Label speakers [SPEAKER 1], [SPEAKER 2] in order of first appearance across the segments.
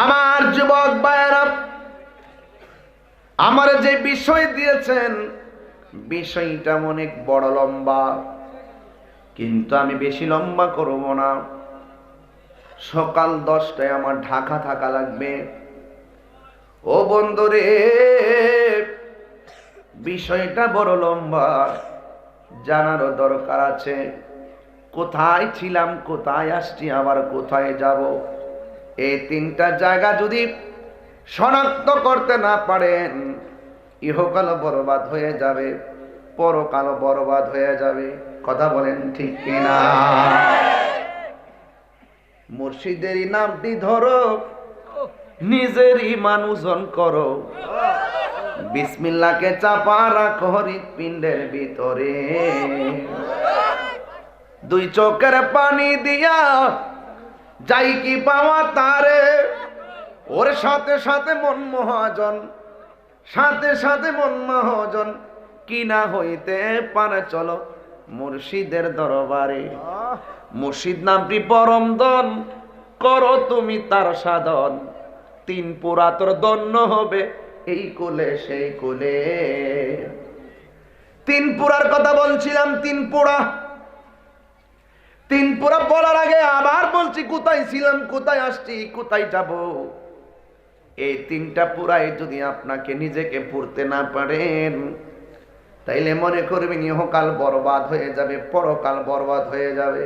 [SPEAKER 1] আমার যুবক ভাইয়েরা, আমার যে বিষয় দিয়েছেন বিষয়টা অনেক বড় লম্বা, কিন্তু আমি বেশি লম্বা করব না। সকাল 10টায় আমার ঢাকা থাকা লাগবে। ও বন্ধুরে, বিষয়টা বড় লম্বা, জানারও দরকার আছে। কোথায় ছিলাম, কোথায় আসছি, আবার কোথায় যাব, এই তিনটা জায়গা যদি শনাক্ত করতে না পারেন, ইহকাল বরবাদ হয়ে যাবে, পরকাল বরবাদ হয়ে যাবে। কথা বলেন ঠিক কিনা? মুর্শিদেরই নামটি ধরো, নিজের ইমান ওজন করো, বিসমিল্লাহকে চাপা রাখো হৃৎপিণ্ডের ভিতরে। দুই চোখের পানি দিয়া যাই কি পাওয়া তারে, ওর সাথে সাথে মন মহাজন, সাথে সাথে মন মহাজন, কি না হইতে পারে চলো মুর্শিদের দরবারে। মুর্শিদ নামটি পরম ধন, করো তুমি তার সাধন, তিন পুরা তোর ধন্য হবে এই কুলে সেই কুলে। তিন পুরার কথা বলছিলাম, তিন পুরা। তিন পুরা বলার আগে আবার বলছি, কোথায় ছিলাম, কোথায় আসছি, কোথায় যাব। এই তিনটা পুরাই যদি আপনাকে নিজেকে পড়তে না পারেন, তাইলে মনে করবেন ইহকাল বরবাদ হয়ে যাবে, পরকাল বরবাদ হয়ে যাবে।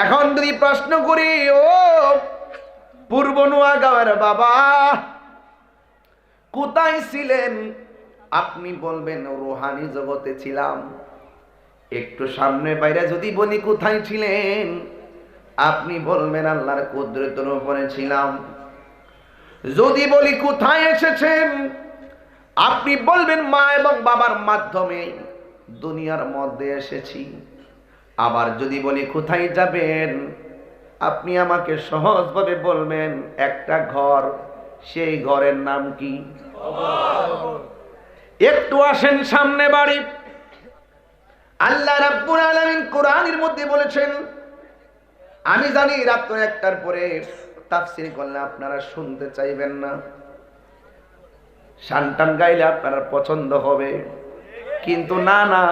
[SPEAKER 1] এখন যদি প্রশ্ন করি, ও পূর্ব নোয়াগাঁওয়ের বাবা, কোথায় ছিলেন? আপনি বলবেন রুহানি জগতে ছিলাম। একটু সামনে বাইরে যদি বলি কোথায় ছিলেন, আপনি বলবেন আল্লাহর কুদরতের উপরে ছিলাম। যদি বলি কোথায় এসেছেন, আপনি বলবেন মা এবং বাবার মাধ্যমে দুনিয়ার মধ্যে এসেছি। আবার যদি বলি কোথায় যাবেন, আপনি আমাকে সহজভাবে বলবেন একটা ঘর, সেই ঘরের নাম কি? একটু আসেন সামনে বাড়ি। আল্লাহ রাব্বুল আলামিন কোরআনের মধ্যে বলেছেন, আমি জানি রাত 1টার পরে তাফসীর করলে আপনারা শুনতে চাইবেন না, শানটান গাইলে আপনারা পছন্দ হবে, কিন্তু না না,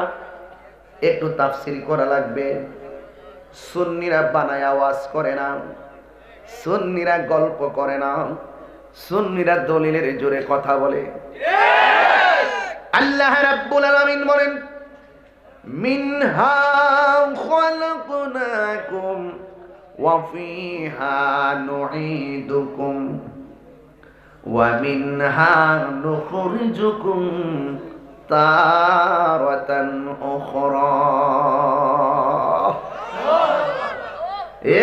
[SPEAKER 1] একটু তাফসীর করা লাগবে। সুন্নিরা বানায় আওয়াজ করে না, সুন্নিরা গল্প করে না, সুন্নিরা দলিলের জোরে কথা বলে। আল্লাহ রাব্বুল আলামিন বলেন, মিনহা খালাকনাকুম ওয়া ফিহা নুঈদুকুম ওয়া মিনহা নুখরিজুকুম তারাতান উখরা।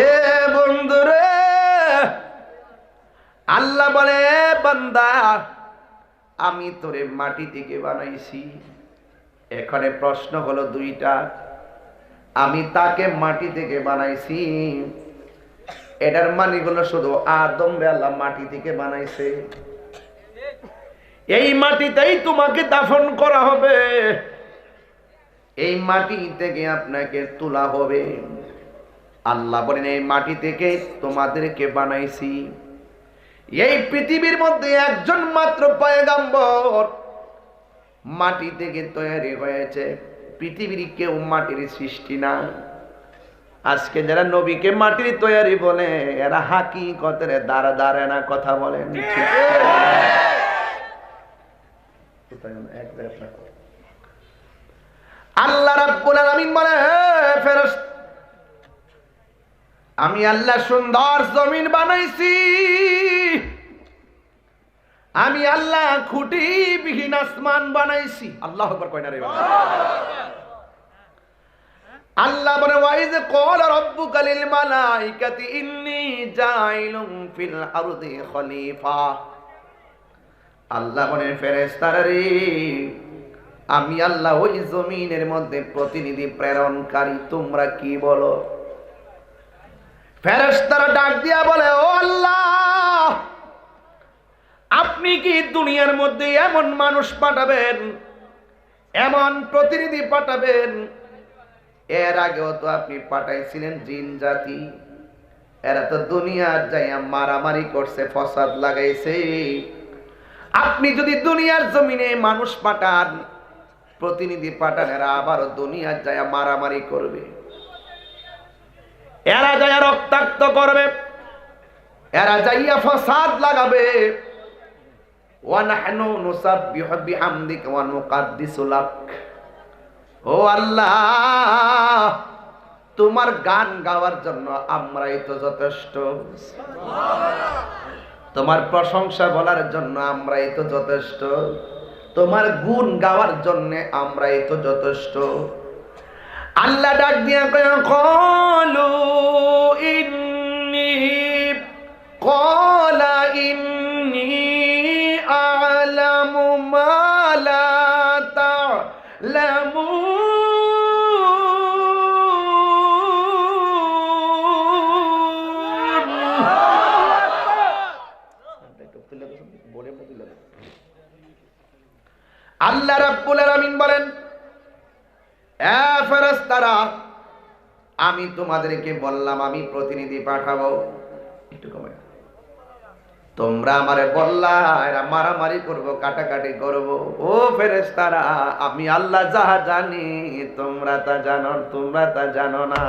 [SPEAKER 1] এ বন্ধুরে, আল্লাহ বলে, বান্দা আমি তোরে মাটি থেকে বানাইছি। এখানে প্রশ্ন হলো দুইটা, আমি তাকে মাটি থেকে বানাইছি, এটার মানে হলো শুধু আদম রে আল্লাহ মাটি থেকে বানাইছে, এই মাটিতেই তোমাকে দাফন করা হবে, এই মাটি থেকে আপনাকে তোলা হবে। আল্লাহ বলেন, এই মাটি থেকে তোমাদেরকে বানাইছি। এই পৃথিবীর মধ্যে একজন মাত্র পয়গাম্বর মাটি থেকে তৈরি হয়েছে, পৃথিবীর কেউ মাটির সৃষ্টি না। আজকে যারা নবীকে মাটির তৈরি বলে, এরা হাকিকতের দ্বারা দাঁড়ে না। কথা বলেন ঠিক? আল্লাহ রাব্বুল আলামিন বলে, ফেরেশতা, আমি আল্লাহ সুন্দর জমিন বানাইছি, আমি আল্লাহ খুঁটি বিহীন আসমান বানাইছি। আল্লাহু আকবার কয় না রে বাবা? আল্লাহ বলে, ওয়াইজ ক্বালা রাব্বুকা লিল মালাইকাতি ইন্নী জাইলুম ফিল আরদি খলিফা। আল্লাহ বলে, ফেরেশতারা রে, আমি আল্লাহ ওই জমিনের মধ্যে প্রতিনিধি প্রেরণকারী, তোমরা কি বলো? ফেরেশতারা ডাক দিয়া বলে, ও আল্লাহ, আপনি কি দুনিয়ার মধ্যে এমন মানুষ পাঠাবেন, এমন প্রতিনিধি পাঠাবেন, এর আগেও তো আপনি পাঠাইছিলেন জিন জাতি, এরা তো দুনিয়ার যাইয়া মারামারি করছে, ফসাদ লাগাইছে। আপনি যদি দুনিয়ার জমিনে মানুষ পাঠান, প্রতিনিধি পাঠান, এরা আবারও দুনিয়ার যাইয়া মারামারি করবে, এরা যাইয়া রক্তাক্ত করবে, এরা যাইয়া ফসাদ লাগাবে। ওয়া নাহনু নুসাব্বিহু বিহামদিকা ওয়া নুকাদ্দিসু লাক। ও আল্লাহ, তোমার গান গাওয়ার জন্য আমরাই তো যথেষ্ট, তোমার প্রশংসা বলার জন্য আমরাই তো যথেষ্ট, তোমার গুণ গাওয়ার জন্য আমরাই তো যথেষ্ট। আল্লাহ ডাক দিয়া কয়, ক্বালু ইন্নী ক্বালা ইন্নী আ'লামু মা লা তা'লামুন। আল্লাহ রাব্বুল আলামিন বলেন, এ ফেরেশতারা, আমি তোমাদেরকে বললাম আমি প্রতিনিধি পাঠাবো, একটু কমে, তোমরা আমারে বললা এরা মারামারি করব, কাটাকাটি করব। ও ফেরেশতারা, আমি আল্লাহ যাহা জানি তোমরা তা জানো, তোমরা তা জানো না।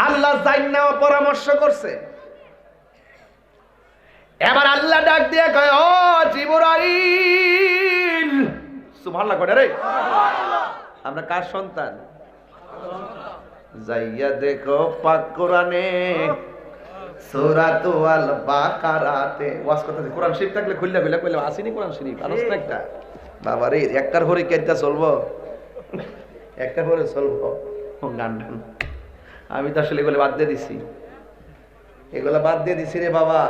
[SPEAKER 1] আল্লাহ জান্নাও পরামর্শ করছে। এবার আল্লাহ ডাক দিয়ে কয়, ও জিবরাইল, সুবহানাল্লাহ কয় রে, আমরা কার সন্তান? যাইয়া দেখো পাক কোরআনে সূরাতুল বাকারাতে ওয়াজ করতেছে। কোরআন শরীফ থাকলে খুললা খুললা কইলে আসেনি কোরআন শরীফ, আলোচ না একটা বাবা রে, একটার হরে কেটটা চলবো, একটার হরে চলবো গান গান। আমি তো আসলে এগুলো বাদ দিয়ে দিছি, এগুলো বাদ দিয়ে দিছি রে বাবা।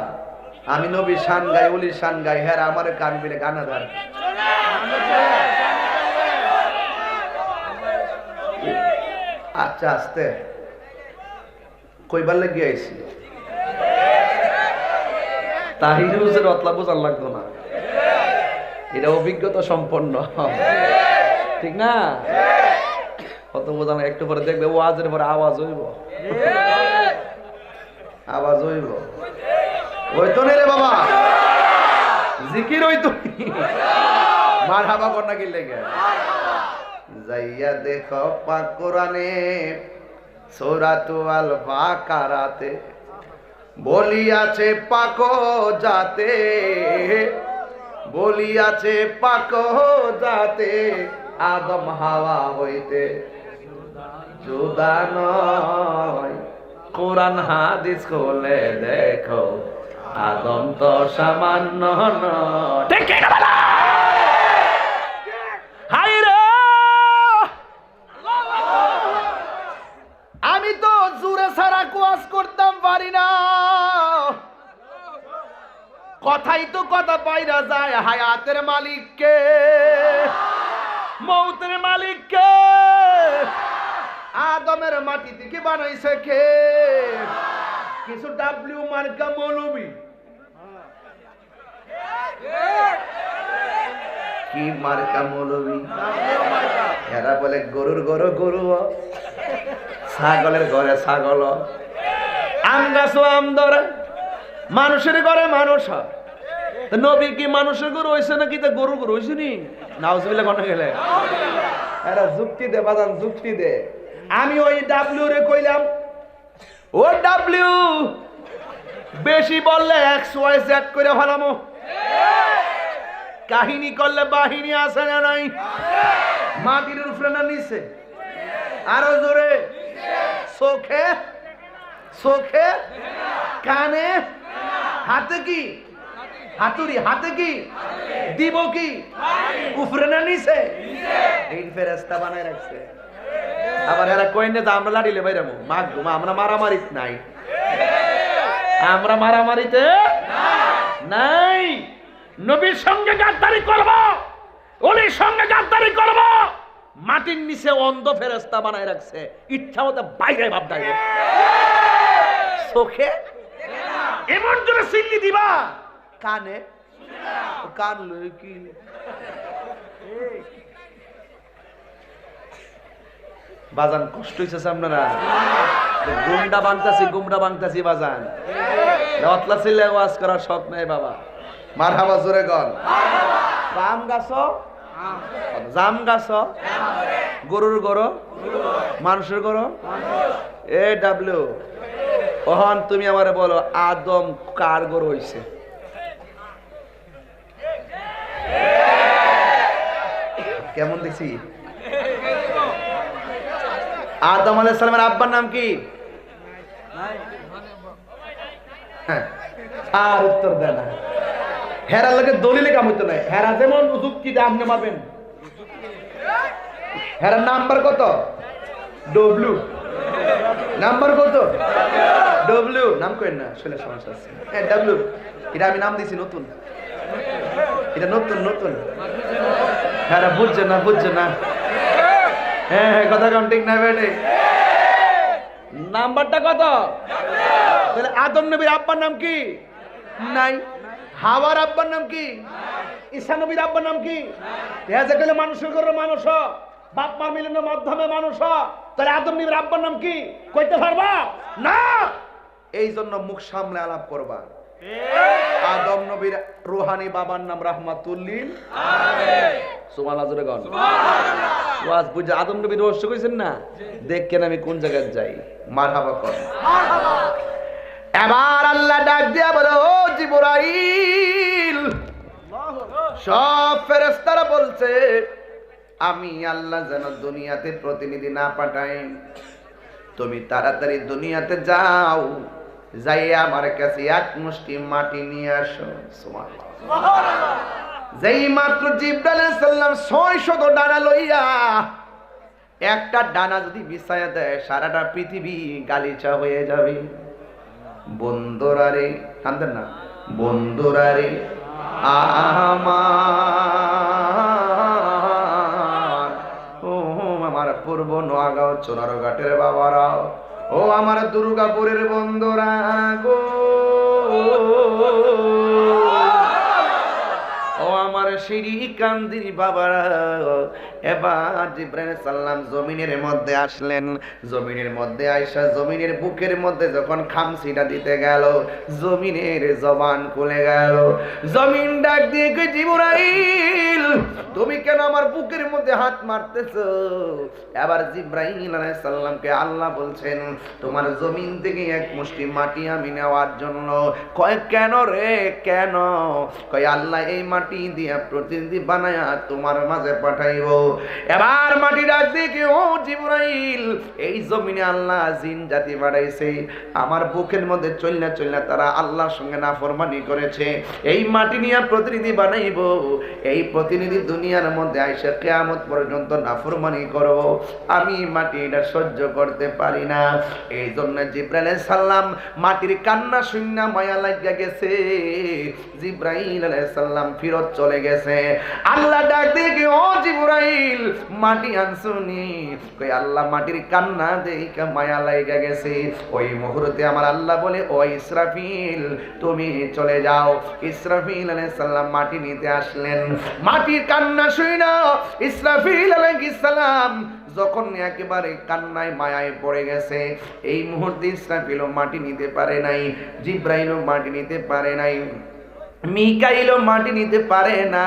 [SPEAKER 1] আমি নবীর শান গাই, ওলির শান গাই, হ্যাঁ আমার কান বিলে গানাদার। আচ্ছা আস্তে কইবার লাগিয়ে আইছি, তাহির হুজুরের অতলা বোঝার লাগতো না, এটা অভিজ্ঞতা সম্পন্ন, ঠিক না? কত বোঝানো, একটু পরে দেখবে ওয়াজের পরে আওয়াজ হইব, আওয়াজ হইব, হইতো না রে বাবা, জিকির হইতো, মারহাবা কন্যা কি লেগে। যাইয়া দেখো পাক কোরআনে সূরাতুল বাকারাতে বলিয়াছে পাক যাতে, বলিয়াছে পাক যাতে আদম হাওয়া হইতে জুদা নয়। কোরআন হাদিস খুলে দেখো, আদম তো সামান্য নয়। ঠিক না বলা? হাই রে, আমি তো জোরে সারা কোয়াজ করতাম পারি না, কথাই তো কথা পাইরা যায়। হায়াতের মালিক কে, মৌতের মালিক কে, আদমের মাটি থেকে বানাইছে কে? কিছু ডাব্লিউ মার্কা মৌলবী, কি মার্কা মৌলবী, এরা বলে গরুর ঘরে গরু, ছাগলের ঘরে ছাগল, আম গাছ আম ধরে, মানুষের ঘরে মানুষ। নবী কি মানুষের গরু হয়েছে নাকি তা গরু গরু হয়েছে নি? নাউজুবিল্লাহ কোন গেলে এরা যুক্তি দে বাদান, যুক্তি দে। আমি ওই ডাব্লিউ রে কইলাম, ও ডাব্লিউ বেশি বললে এক্স ওয়াই জেড করে ফেলামো, কাহিনী করলে বাহিনী আছে না নাই? মাটির উপরে না নিচে? আরো জোরে, চোখে, চোখে, কানে, হাতে কি হাতুড়ি, হাতে কি দিব, কি উপরে না নিচে? এই ফেরেশতা বানায় রাখছে। আবার এরা কইনে যে আমরা লাড়িলে বাইরামু, মাগ ঘুমা, আমরা মারামারিত নাই, আমরা মারামারিতে নাই। নবীর সঙ্গে গাদ্দারি করব, ওলির সঙ্গে গাদ্দারি করব, মাটির নিচে অন্ধ ফেরেশতা বানায় রাখছে, ইচ্ছা মতো বাইরে ভাব দেয়। চোখে এমন জোরে সিল্লি দিবা, কানে কান লই কি বাজান কষ্ট হইছে আপনারা? গুমরা বাংতাছি বাজান। রতলা ছিলে ওয়াজ করার শখ নাই বাবা। মারহাবা জোরে গল। জাম গাছ, জাম গাছ, গরুর গরু, মানুষের গরু। এ ডাব্লিউ ওহন তুমি আমারে বলো আদম কার গরু হইছে? কেমন দেখছি? আদম আলাইহিস সালামের আব্বার নাম কি? আর উত্তর দেয় না। হেরার লোকের দলিলে কাম হইতো না। হেরা যেমন যুক্তি দিয়ে আপনি মারবেন। হেরার নাম্বার কত? ডব্লিউ। নাম্বার কত? ডব্লিউ। নাম করেন না, শুনে সমস্যা আছে। হ্যাঁ ডব্লিউ, এটা আমি নাম দিছি নতুন, এটা নতুন নতুন। হ্যাঁ বুঝছে না, বুঝছে না। হ্যাঁ হ্যাঁ কথা কম ঠিক না বেটে। নাম্বারটা কত? তাহলে আদম নবীর আব্বার নাম কি? নাই। হাওয়ার আব্বার নাম কি? ঈসা নবীর আব্বার নাম কি? দেখা গেলে মানুষের ঘরে মানুষ, বাপ মার মিলনের মাধ্যমে মানুষ। তাহলে আদম নবীর আব্বার নাম কি কইতে পারবা না? এই জন্য মুখ সামলে আলাপ করবা। আদম নবীর রুহানি বাবার নাম রাহমাতুল্লিল আলামিন। সুবহানাল্লাহ জোরে গান। সুবহানাল্লাহ। ওয়াজ বুঝা আদম নবীর রহস্য কইছেন না? দেখেন আমি কোন জায়গায় যাই। মারহাবা কর। মারহাবা। এবার আল্লাহ ডাক দিয়া বলে, ও জিবরাইল। সব ফেরেশতারা বলছে আমি আল্লাহ যেন দুনিয়াতে প্রতিনিধি না পাঠাই, তুমি তাড়াতাড়ি দুনিয়াতে যাও, যাইয়া আমার কাছে এক মুষ্টি মাটি নিয়ে আসো। সুবহানাল্লাহ। যেই মাত্র জিবরাইল আলাইহিস সালাম 600 ডানা লইয়া, একটা ডানা যদি বিছায়া দেয় সারাটা পৃথিবী গালিচা হয়ে যাবে। বন্ধুরা রে, কান্দেন না, বন্ধুরা রে আমার, ও আমার পূর্ব নোয়াগাঁও চোনারঘাটের বাবারা, ও আমার দুর্গাপুরের বন্ধুরা গো, ও আমার সিঁড়ি কান্দির বাবারা। এবার জিবরাইল সাল্লাম জমিনের মধ্যে আসলেন। জমিনের মধ্যে আইসা জমিনের বুকের মধ্যে যখন খামসিটা দিতে গেল, জমিনের জবান খুলে গেল। জমিন ডাক দিয়ে কই, জিবরাইল তুমি কেন আমার বুকের মধ্যে হাত মারতেছো? এবার জিবরাইল আলাইহিস সালামকে আল্লাহ বলছেন, তোমার জমিন থেকে এক মুষ্টি মাটি আমি নেওয়ার জন্য। কয় কেন রে, কেন? কয় আল্লাহ এই মাটি দিয়া প্রতিনিধি বানায়া তোমার মাঝে পাঠাইবো। এবার মাটি ডাক দিয়ে, ও জিবরাইল এই জমিনে আল্লাহ জিন জাতি বাড়াইছে, আমার বুকের মধ্যে চলনা চলনা তারা আল্লাহর সঙ্গে নাফরমানি করেছে। এই মাটি নিয়ে প্রতিনিধি বানাইবো, এই প্রতিনিধি দুনিয়ার মধ্যে আইসা কিয়ামত পর্যন্ত নাফরমানি করব। আমি মাটি এটা সহ্য করতে পারি না। এই জন্য জিবরাইল আলাইহিস সালাম মাটির কান্না শুননা মায়া লাগা গেছে। জিবরাইল আলাইহিস সালাম ফিরত চলে গেছে। আল্লাহ ডাক দিয়ে, ও জিবরাইল মাটি আনছুনি? কই আল্লাহ মাটির কান্না দেখে মায়া লাগা গেছে। ওই মুহূর্তে আমার আল্লাহ বলে, ও ইসরাফিল তুমি চলে যাও। ইসরাফিল আলাইহিস সালাম মাটি নিতে আসলেন। মাটির কান্না শুইনা ইসরাফিল আলাইহিস সালাম যখন একেবারে কান্নায় মায়ায় পড়ে গেছে, এই মুহূর্তে ইসরাফিলও মাটি নিতে পারে নাই, জিবরাইলও মাটি নিতে পারে নাই, মিকাইলও মাটি নিতে পারে না।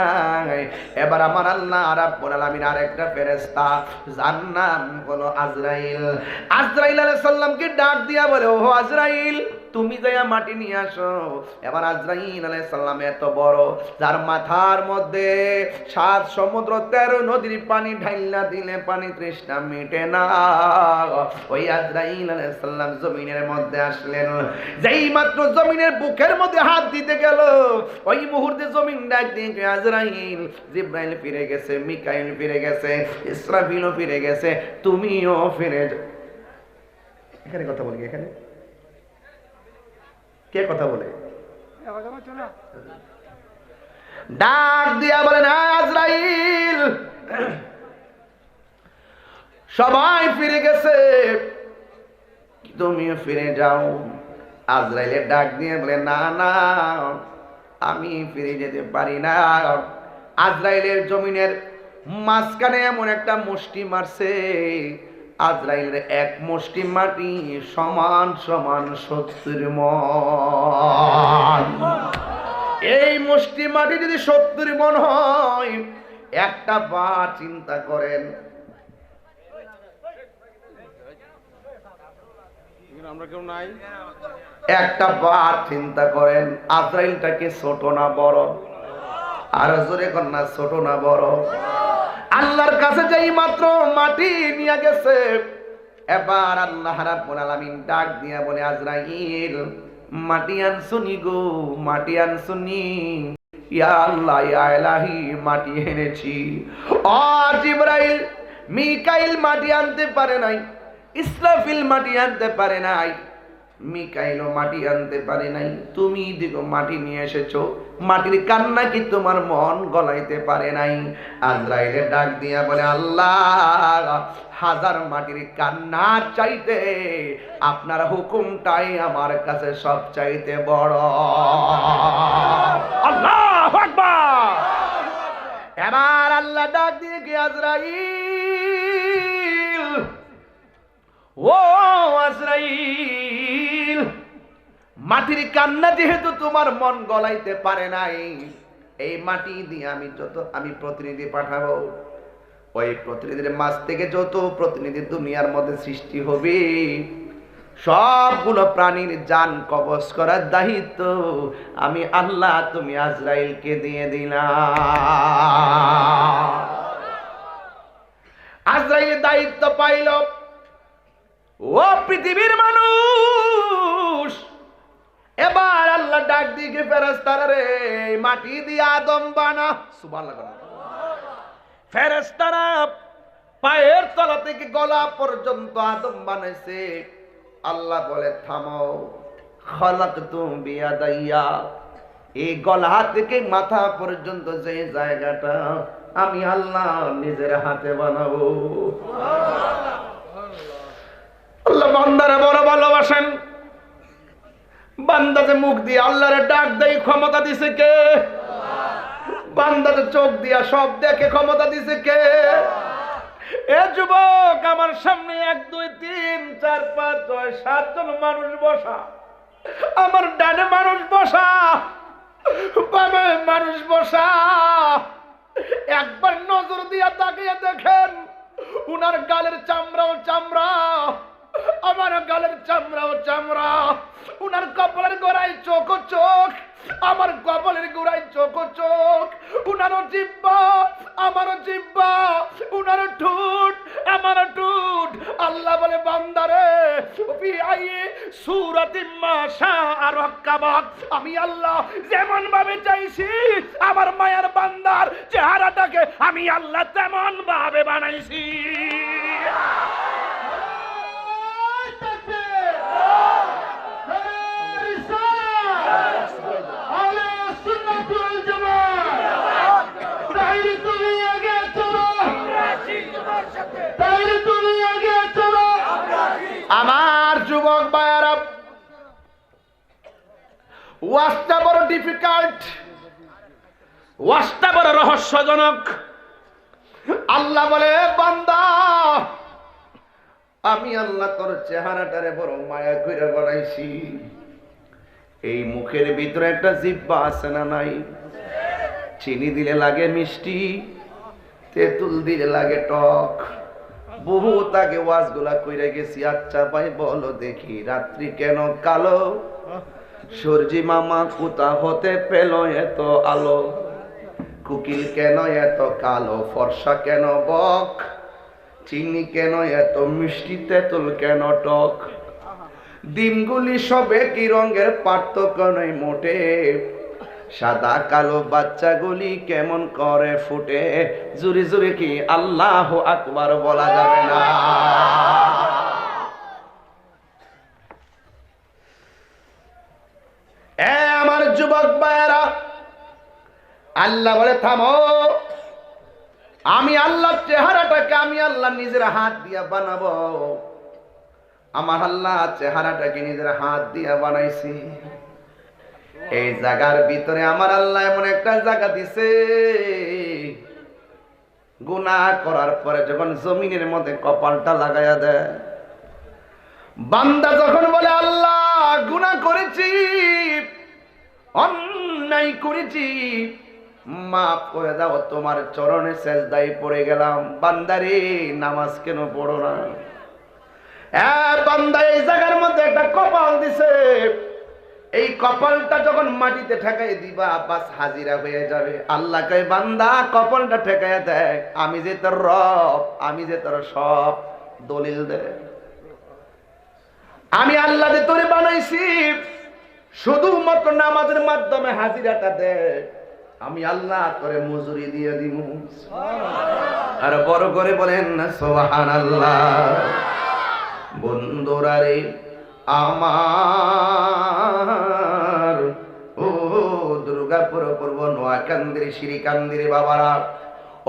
[SPEAKER 1] এবার আমার আল্লাহ রাব্বুল আলামিন আরেকটা ফেরেশতা, যার নাম হলো আজরাইল। আজরাইল আলাইহিস সালামকে ডাক দিয়া বলে, ও আজরাইল তুমি যাইয়া মাটি নিয়ে আসো। এবার আজরাইল আলাইহিস সালাম এত বড়, যার মাথার মধ্যে 7 সমুদ্র 13 নদীর পানি ঢাইলা দিলে পানি তৃষ্ণা মিটে না। ওই আজরাইল আলাইহিস সালাম জমিনের মধ্যে আসলেন। যেই মাত্র জমিনের বুকের মধ্যে হাত দিতে গেল, ওই মুহূর্তে জমিন ডাক দিয়ে, আজরাইল জিবরাইল ফিরে গেছে, মিকাইল ফিরে গেছে, ইসরাফিলও ফিরে গেছে, তুমিও ফিরে যাও। এখানে কথা বলি, এখানে কে কথা বলে? ডাক দিয়া বলেন, আজরাইল সবাই ফিরে গেছে, তুমিও ফিরে যাও। আজরাইলের ডাক দিয়ে বলে, না না আমি ফিরে যেতে পারি না। আজরাইলের জমিনের মাঝখানে এমন একটা মুষ্টি মারছে, আজরাইলের এক মুষ্টি মাটি সমান সমান 70 মণ। এই মুষ্টি মাটি যদি 70 মণ হয়, একটা বার চিন্তা করেন,
[SPEAKER 2] আমরা কেউ নাই,
[SPEAKER 1] একটা বার চিন্তা করেন আজরাইলটাকে ছোট না বড়? আর জোরে কর না, ছোট না বড়? আল্লাহর কাছে যেই মাত্র মাটি নিয়ে গেছে, এবার আল্লাহ রাব্বুল আলামিন ডাক দিয়া বলে, আজরাইল মাটি আনছুনি গো, মাটি আনছুনি? ইয়া আল্লাহ ইয়া ইলাহি, মাটি এনেছি। ও জিবরাইল, মিকাইল মাটি আনতে পারে নাই, ইসরাফিল মাটি আনতে পারে নাই, মিকাইলও মাটি আনতে পারে নাই, তুমি দেখো মাটি নিয়ে এসেছো। মাটির কান্না কি তোমার মন গলাইতে পারে নাই? আজরাইলে ডাক দিয়া বলে, আল্লাহ, হাজার মাটির কান্নার চাইতে আপনার হুকুমটাই আমার কাছে সব চাইতে বড়। আল্লাহু আকবার। এবার আল্লাহ ডাক দিয়ে কি, আজরাইল, ও আজরাইল, মাটির কান্না যেহেতু তোমার মন গলাইতে পারে নাই, এই মাটি দিয়ে আমি প্রতিনিধি পাঠাবো। ওই প্রতিনিধির মাঝ থেকে যত প্রতিনিধি দুনিয়ার মধ্যে সৃষ্টি হবে, সবগুলো প্রাণীর জান কবজ করার দায়িত্ব আমি আল্লাহ তুমি আজরাইলকে দিয়ে দিলাম। আজরাইল দায়িত্ব পাইল। ও পৃথিবীর মানুষ, এবার আল্লাহ ডাক দিয়ে ফেরেশতারা, রে মাটি দিয়ে আদম বানা। সুবহানাল্লাহ। ফেরেশতারা পায়ের তলা থেকে গলা পর্যন্ত আদম বানাইছে। আল্লাহ বলে, থামো, খালাকতু বিয়াদাইয়া, এই গলা থেকে মাথা পর্যন্ত যে জায়গাটা আমি আল্লাহ নিজের হাতে বানাবো। আল্লাহ বান্দারে বড় ভালোবাসেন। বান্দা যে মুখ দিয়ে আল্লাহরে ডাক দেয়, ক্ষমতা দিছে কে? বান্দা যে চোখ দিয়া সব দেখে, ক্ষমতা দিছে কে? এ যুবক, আমার সামনে 1 2 3 4 5 6 7 জন মানুষ বসা। আমার ডানে মানুষ বসা, বামে মানুষ বসা। একবার নজর দিয়া তাকিয়ে দেখেন, উনার গালের চামড়াও চামড়া, আমার গালের চামড়াও চামড়া। উনার কপালের গোড়ায় চোখ চোখ, আমার কপালের গোড়ায় চোখ চোখ। উনারও জিহ্বা, আমারও জিহ্বা। উনারও ঠোঁট, আমারও ঠোঁট। আল্লাহ বলে, বান্দারে, ফি আইয়ি সূরাতিন মা শাআ রাক্কাবাক, আমি আল্লাহ যেমন ভাবে চাইছি আমার মায়ার বান্দার চেহারাটাকে আমি আল্লাহ তেমন ভাবে বানাইছি। আমার যুবক ভাইয়ারা, ওয়াজটা বড় ডিফিকাল্ট, ওয়াজটা বড় রহস্যজনক। আল্লাহ বলে, বান্দা, আমি আল্লাহ তোর চেহারাটারে বড় মায়া করে বানাইছি। এই মুখের ভিতরে একটা জিহ্বা আছে না নাই? চিনি দিলে লাগে মিষ্টি, তেঁতুল দিলে লাগে টক। বহুত আগে ওয়াজগুলা কইরা গেছি। আচ্ছা ভাই বলো দেখি, রাত্রি কেন কালো? সূর্যি মামা কোথা হতে পেল এত আলো? কুকিল কেন এত কালো, ফর্সা কেন বক? চিনি কেন এত মিষ্টি, তেঁতুল কেন টক? ডিমগুলি সবে কি রঙের, পার্থক্য নয় মোটে। সাদা কালো বাচ্চাগুলি কেমন করে ফুটে? জুরে জুরে কি আল্লাহু আকবার বলা যাবে না? এ আমার যুবক ভাইয়েরা, আল্লাহ বলে, থামো, আমি আল্লাহর চেহারাটাকে আমি আল্লাহ নিজের হাত দিয়া বানাবো। আমার আল্লাহ চেহারাটাকে নিজের হাত দিয়া বানাইছি। এই জায়গার ভিতরে আমার আল্লাহ এমন একটা জায়গা দিছে, গুনাহ করার পরে যখন জমিনের মধ্যে কপালটা লাগায়া দেয়, বান্দা যখন বলে আল্লাহ গুনাহ করেছি, অন্যায় করেছি, মাফ করে দাও, তোমার চরণে সেজদায় পড়ে গেলাম। বান্দারে নামাজ কেন পড়ো না? বান্দা এই জায়গার মধ্যে একটা কপাল দিছে, এই কপালটা যখন মাটিতে ঠেকাই দিবা বাস হাজিরা হয়ে যাবে। আল্লাহ কয় বান্দা কপালটা ঠেকাইয়া দেখ, আমি যে তোর রব, আমি যে তোর সব, দলিল দে। আমি আল্লাহ যে তোরে বানাইছি, শুধুমাত্র নামাজের মাধ্যমে হাজিরাটা দে, আমি আল্লাহ তোরে মজুরি দিয়ে দিব। আর বড় করে বলেন না সুবহানাল্লাহ। বন্ধুরা রে আমার, ও দুর্গাপুর পূর্ব নোয়াকান্দির শ্রীকান্দির বাবারা,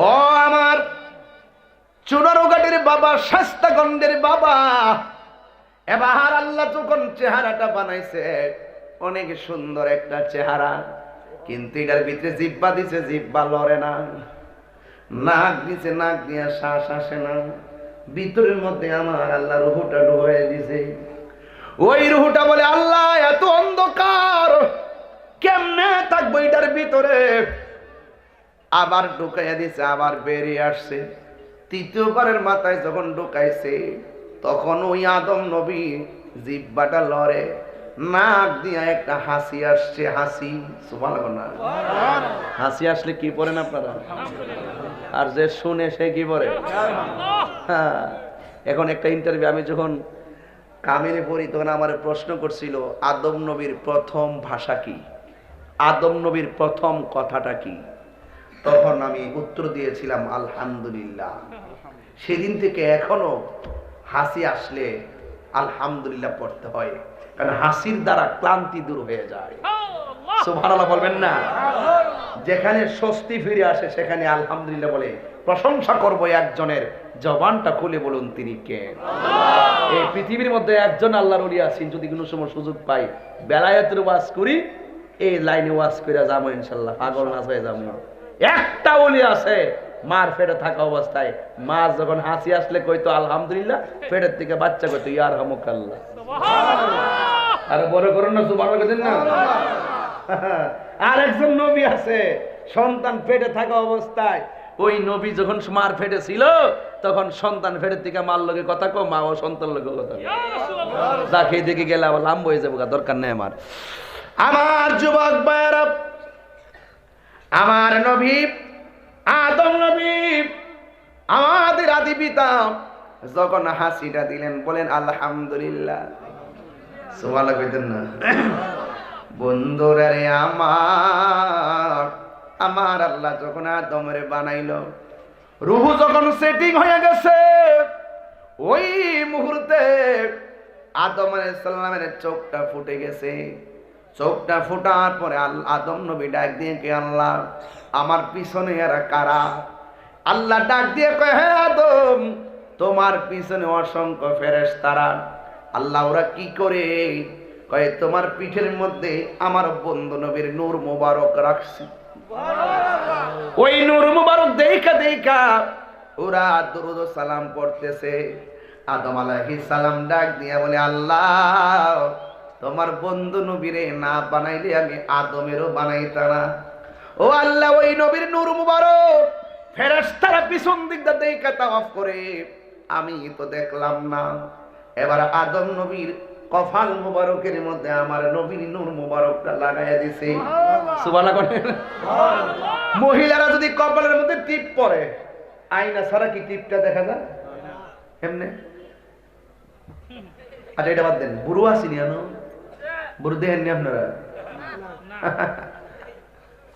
[SPEAKER 1] ও আমার চুনারুঘাটের বাবা, শাস্তাগঞ্জের বাবা, এবার আল্লাহ যখন চেহারাটা বানাইছে, অনেক সুন্দর একটা চেহারা, কিন্তু এটার ভিতরে জিব্বা দিছে, জিব্বা লড়ে না, নাক দিছে, নাক দিয়ে শ্বাস আসে না, ভিতরের মধ্যে আমার আল্লাহ রুহুটা ঢুকাইয়া দিছে। ওই রুহুটা বলে আল্লাহ এত অন্ধকার কেমনে থাকবো এটার ভিতরে? আবার ঢুকাইয়া দিছে, আবার বেরিয়ে আসছে। তৃতীয়বারের মাথায় যখন ঢুকাইছে, তখন ওই আদম নবী জিব্বাটা লড়ে, নাক দিয়া একটা হাসি আসছে, হাসি। সুবহানাল্লাহ। হাসি আসলে কি পড়েন আপনারা? আর যে শুনে সে কি পড়ে? হ্যাঁ। এখন একটা ইন্টারভিউ আমি যখন কামিলে পড়ি, তখন আমার প্রশ্ন করছিল আদম নবীর প্রথম ভাষা কি, আদম নবীর প্রথম কথাটা কি? তখন আমি উত্তর দিয়েছিলাম আলহামদুলিল্লাহ। সেদিন থেকে এখনো হাসি আসলে আলহামদুলিল্লাহ পড়তে হয়, কারণ হাসির দ্বারা ক্লান্তি দূর হয়ে যায়। সুবহানাল্লাহ বলবেন না? যেখানে স্বস্তি ফিরে আসে সেখানে আলহামদুলিল্লাহ বলে প্রশংসা করব একজনের, জবানটা খুলে বলুন তিনি কে? এই পৃথিবীর মধ্যে একজন আল্লাহর ওলি আছেন, যদি কোনো সময় সুযোগ পাই বেলায়েতের ওয়াজ করি, এই লাইনে ওয়াজ করে যাবো ইনশাআল্লাহ, পাগল না হয়ে যাবো। একটা ওলি আছে, মার পেটে থাকা অবস্থায় মা যখন হাসি আসলে কইতো আলহামদুলিল্লাহ, পেটের থেকে বাচ্চা কইতো ইয়ারহামুকাল্লাহ। আর বড় করুন না, সুবহানাল্লাহ না। আর একজন নবী আছে, সন্তান পেটে থাকা অবস্থায়, ওই নবী যখন মার পেটে ছিল, তখন সন্তান পেটের থেকে মার লগে কথা কো, মা ও সন্তান লগে কথা কো। যা খেয়ে দেখে গেলে আবার লাম্ব হয়ে যাবো, দরকার নেই আমার। আমার যুবক ভাইয়েরা, আমার নবী আদম নবী, আমাদের আদি পিতা, যখন হাসিটা দিলেন বলেন আলহামদুলিল্লাহ। সুবহানাল্লাহ কইতেন না? বন্ধুরা রে আমার, আমার আল্লাহ যখন আদমরে বানাইলো, রূহ যখন সেটিং হয়ে গেছে, ওই মুহূর্তে আদম আলাইহিস সালামের চোখটা ফুটে গেছে। চোখটা ফুটার পরে আদম নবী ডাক দিয়ে কে আল্লাহ, আমার পিছনে এরা কারা? আল্লাহ ডাক দিয়ে কয়, হে আদম, তোমার পিছনে অসংখ্য ফেরেশতারা। আল্লাহ ওরা কি করে? কয় তোমার পিঠের মধ্যে আমার বন্ধু নবীর নূর মুবারক রাখছি। ওই নূর মুবারক দেখা দেখা ওরা দুরূদ ও সালাম পড়তেছে। আদম আলাইহিস সালাম ডাক দিয়ে বলে আল্লাহ, তোমার বন্ধু নবীরে না বানাইলে আমি আদমেরও বানাইতাম না। ও আল্লাহ, ওই নবীর নূর মুবারক ফেরেশতারা পিছন দিক দিয়ে দেখা তাওয়াফ করে, আমি তো দেখলাম না। এবার আদম নবীর কফাল মুবারকের মধ্যে আমার নবীর নূর মুবারকটা লাগাইয়া দিছে। সুবহানাল্লাহ। মহিলারা যদি কপালের মধ্যে টিপ পরে, আয়না ছাড়া কি টিপটা দেখা যায়? এমনি। আচ্ছা এটা বাদ দেন, বুড়ো আসিনি আনো, বুড়ো দেখেননি আপনারা?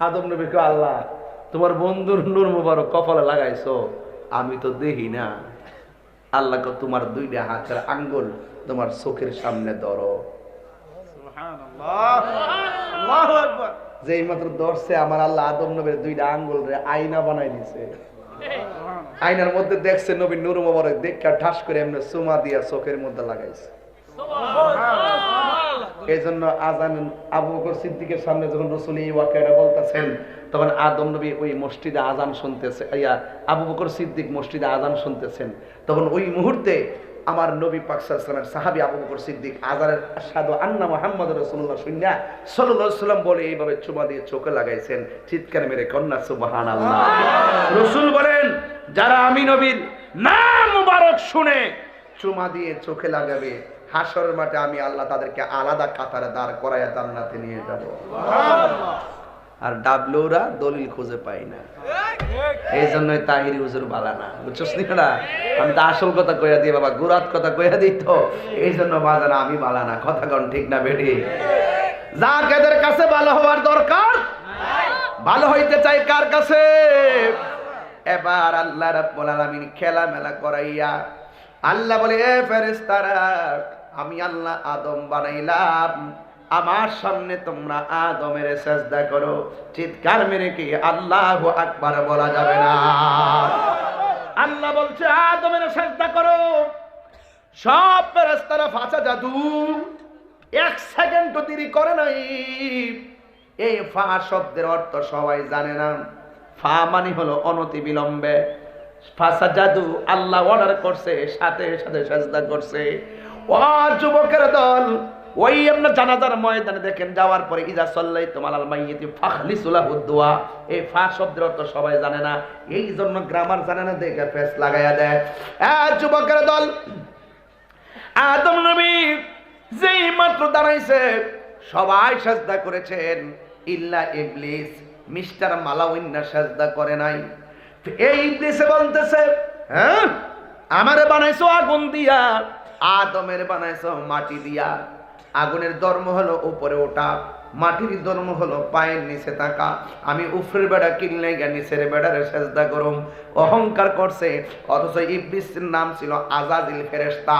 [SPEAKER 1] আদম নবী কয় আল্লাহ, তোমার বন্ধুর নূর মুবারক কপালে লাগাইছো, আমি তো দেখি না। আল্লাহ কয় তোমার দুইটা হাতের আঙ্গুল তোমার চোখের সামনে ধরো। যেই মাত্র ধরছে, আমার আল্লাহ আদম নবীর দুইটা আঙ্গুল রে আয়না বানাই দিছে। আয়নার মধ্যে দেখছে নবীর নূর মুবারক, দেখা ঠাস করে এমনি চুমা দিয়া চোখের মধ্যে লাগাইছে। এই জন্য আজান আবু বকর সিদ্দিকের সামনে যখন রাসূল এই ওয়াকিয়াটা বলতেছেন, তখন আদম নবী ওই মসজিদে আজান শুনতেছে, আবু বকর সিদ্দিক মসজিদে আজান শুনতেছেন। তখন ওই মুহূর্তে আমার নবী পাক সাল্লাল্লাহু আলাইহি ওয়াসাল্লামের সাহাবী আবু বকর সিদ্দিক আজানের আশহাদু আন্না মুহাম্মাদুর রাসূলুল্লাহ শুনিয়া সাল্লাল্লাহু আলাইহি ওয়াসাল্লাম বলে এইভাবে চুমা দিয়ে চোখে লাগাইছেন, চিৎকার মেরে কন্যা সুবহানাল্লাহ। রাসূল বলেন, যারা আমি নবীর নাম মুবারক শুনে চুমা দিয়ে চোখে লাগাবে, হাসরের মাঠে আমি আল্লাহ তাদেরকে আলাদা কাতারে দাঁড় করাইয়া জান্নাতে নিয়ে যাব। আর ডাবলুরা দলিল খুঁজে পাই না, এই জন্যই তাহিরি হুজুর বালা না, বুঝছস না? আমি তো আসল কথা কইয়া দিই বাবা, গুরাত কথা কইয়া দিই, তো এই জন্য বাজানা আমি বালা না। কথা কন ঠিক না বেটি? যা কাদের কাছে ভালো হওয়ার দরকার, ভালো হইতে চাই কার কাছে? এবার আল্লাহ রাব্বুল আলামিন খেলা মেলা করাইয়া আল্লাহ বলে, এ ফেরেশতারা, আমি আল্লাহ আদম বানাইলাম, আমার সামনে তোমরা আদমের সেজদা করো। চিৎকার মেরে কি আল্লাহু আকবার বলা যাবে না? আল্লাহ বলছে আদমের সেজদা করো। সব ফেরেশতারা ফাঁসা জাদু, এক সেকেন্ড দেরি করে নাই। এই ফা শব্দের অর্থ সবাই জানে না। ফা মানে হলো অনতি বিলম্বে। ফাঁসা জাদু আল্লাহ অর্ডার করছে, সাথে সাথে সেজদা করছে। ও যুবকের দল, ওই আমরা জানাজার ময়দানে দেখেন যাওয়ার পরে ইজা সাল্লাইতুম আলাল মাইয়িতি ফাখলিসু লাহু দুআ, এই ফা শব্দের অর্থ সবাই জানে না, এই জন্য গ্রামার জানে না দেখে ফেস লাগায়া দেয়। যুবকের দল, আদম নবী যেই মাত্র দাঁড়াইছে সবাই সেজদা করেছেন, ইল্লা ইবলিস, মিস্টার মালাউইন্না সেজদা করে নাই। এই ইবলিসে বলতেছে, হ্যাঁ আমারে বানাইছো আগুন দিয়া, আদমের বানাইছো মাটি দিয়া। আগুনের ধর্ম হলো উপরে ওঠা, মাটির ধর্ম হলো পায়ের নিচে থাকা। আমি উপরের বেড়া কিনলে গিয়ে নিচের বেড়ারে সেজদা করুম, অহংকার করছে। অথচ ইবলিসের নাম ছিল আজাজিল ফেরেশতা।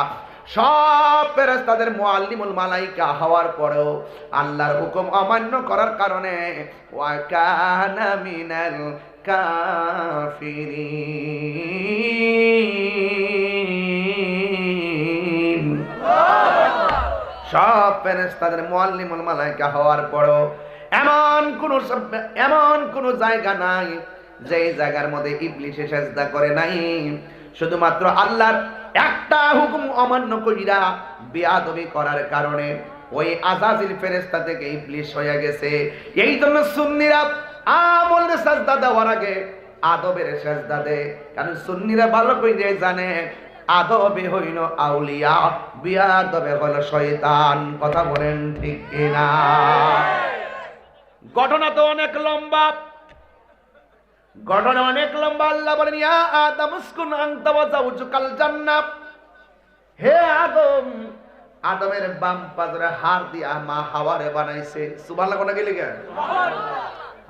[SPEAKER 1] সব ফেরেশতাদের মুআল্লিমুল মালাইকা হওয়ার পরেও আল্লাহর হুকুম অমান্য করার কারণে ওয়া কানা মিনাল কাফিরিন, সব ফেরেশতাদের মুআল্লিমুল মালাইকা হওয়ার পরেও এমন কোন জায়গা নাই যে জায়গার মধ্যে ইবলিস সেজদা করে নাই। শুধুমাত্র আল্লাহর একটা হুকুম অমান্য কইরা বেয়াদবি করার কারণে ওই আজাজিল ফেরেশতা থেকে ইবলিস হয়ে গেছে। এই জন্য সুন্নিরা আমলের সেজদা দেওয়ার আগে আদবের সেজদা দেয়, কারণ সুন্নিরা ভালো করে জানে আদবে হইল আউলিয়া, বিয়াদবে হইল শয়তান। কথা বলেন ঠিক কিনা? ঘটনা তো অনেক লম্বা, ঘটনা অনেক লম্বা। আল্লাহ বলেন, ইয়া আদম উসকুন আনতা ওয়া যাওজুকাল জান্নাহ, হে আদম, আদমের বাম পাজরে হাড় দিয়া মা হাওয়ারে বানাইছে। সুবহানাল্লাহ কোনা গেলে কেন?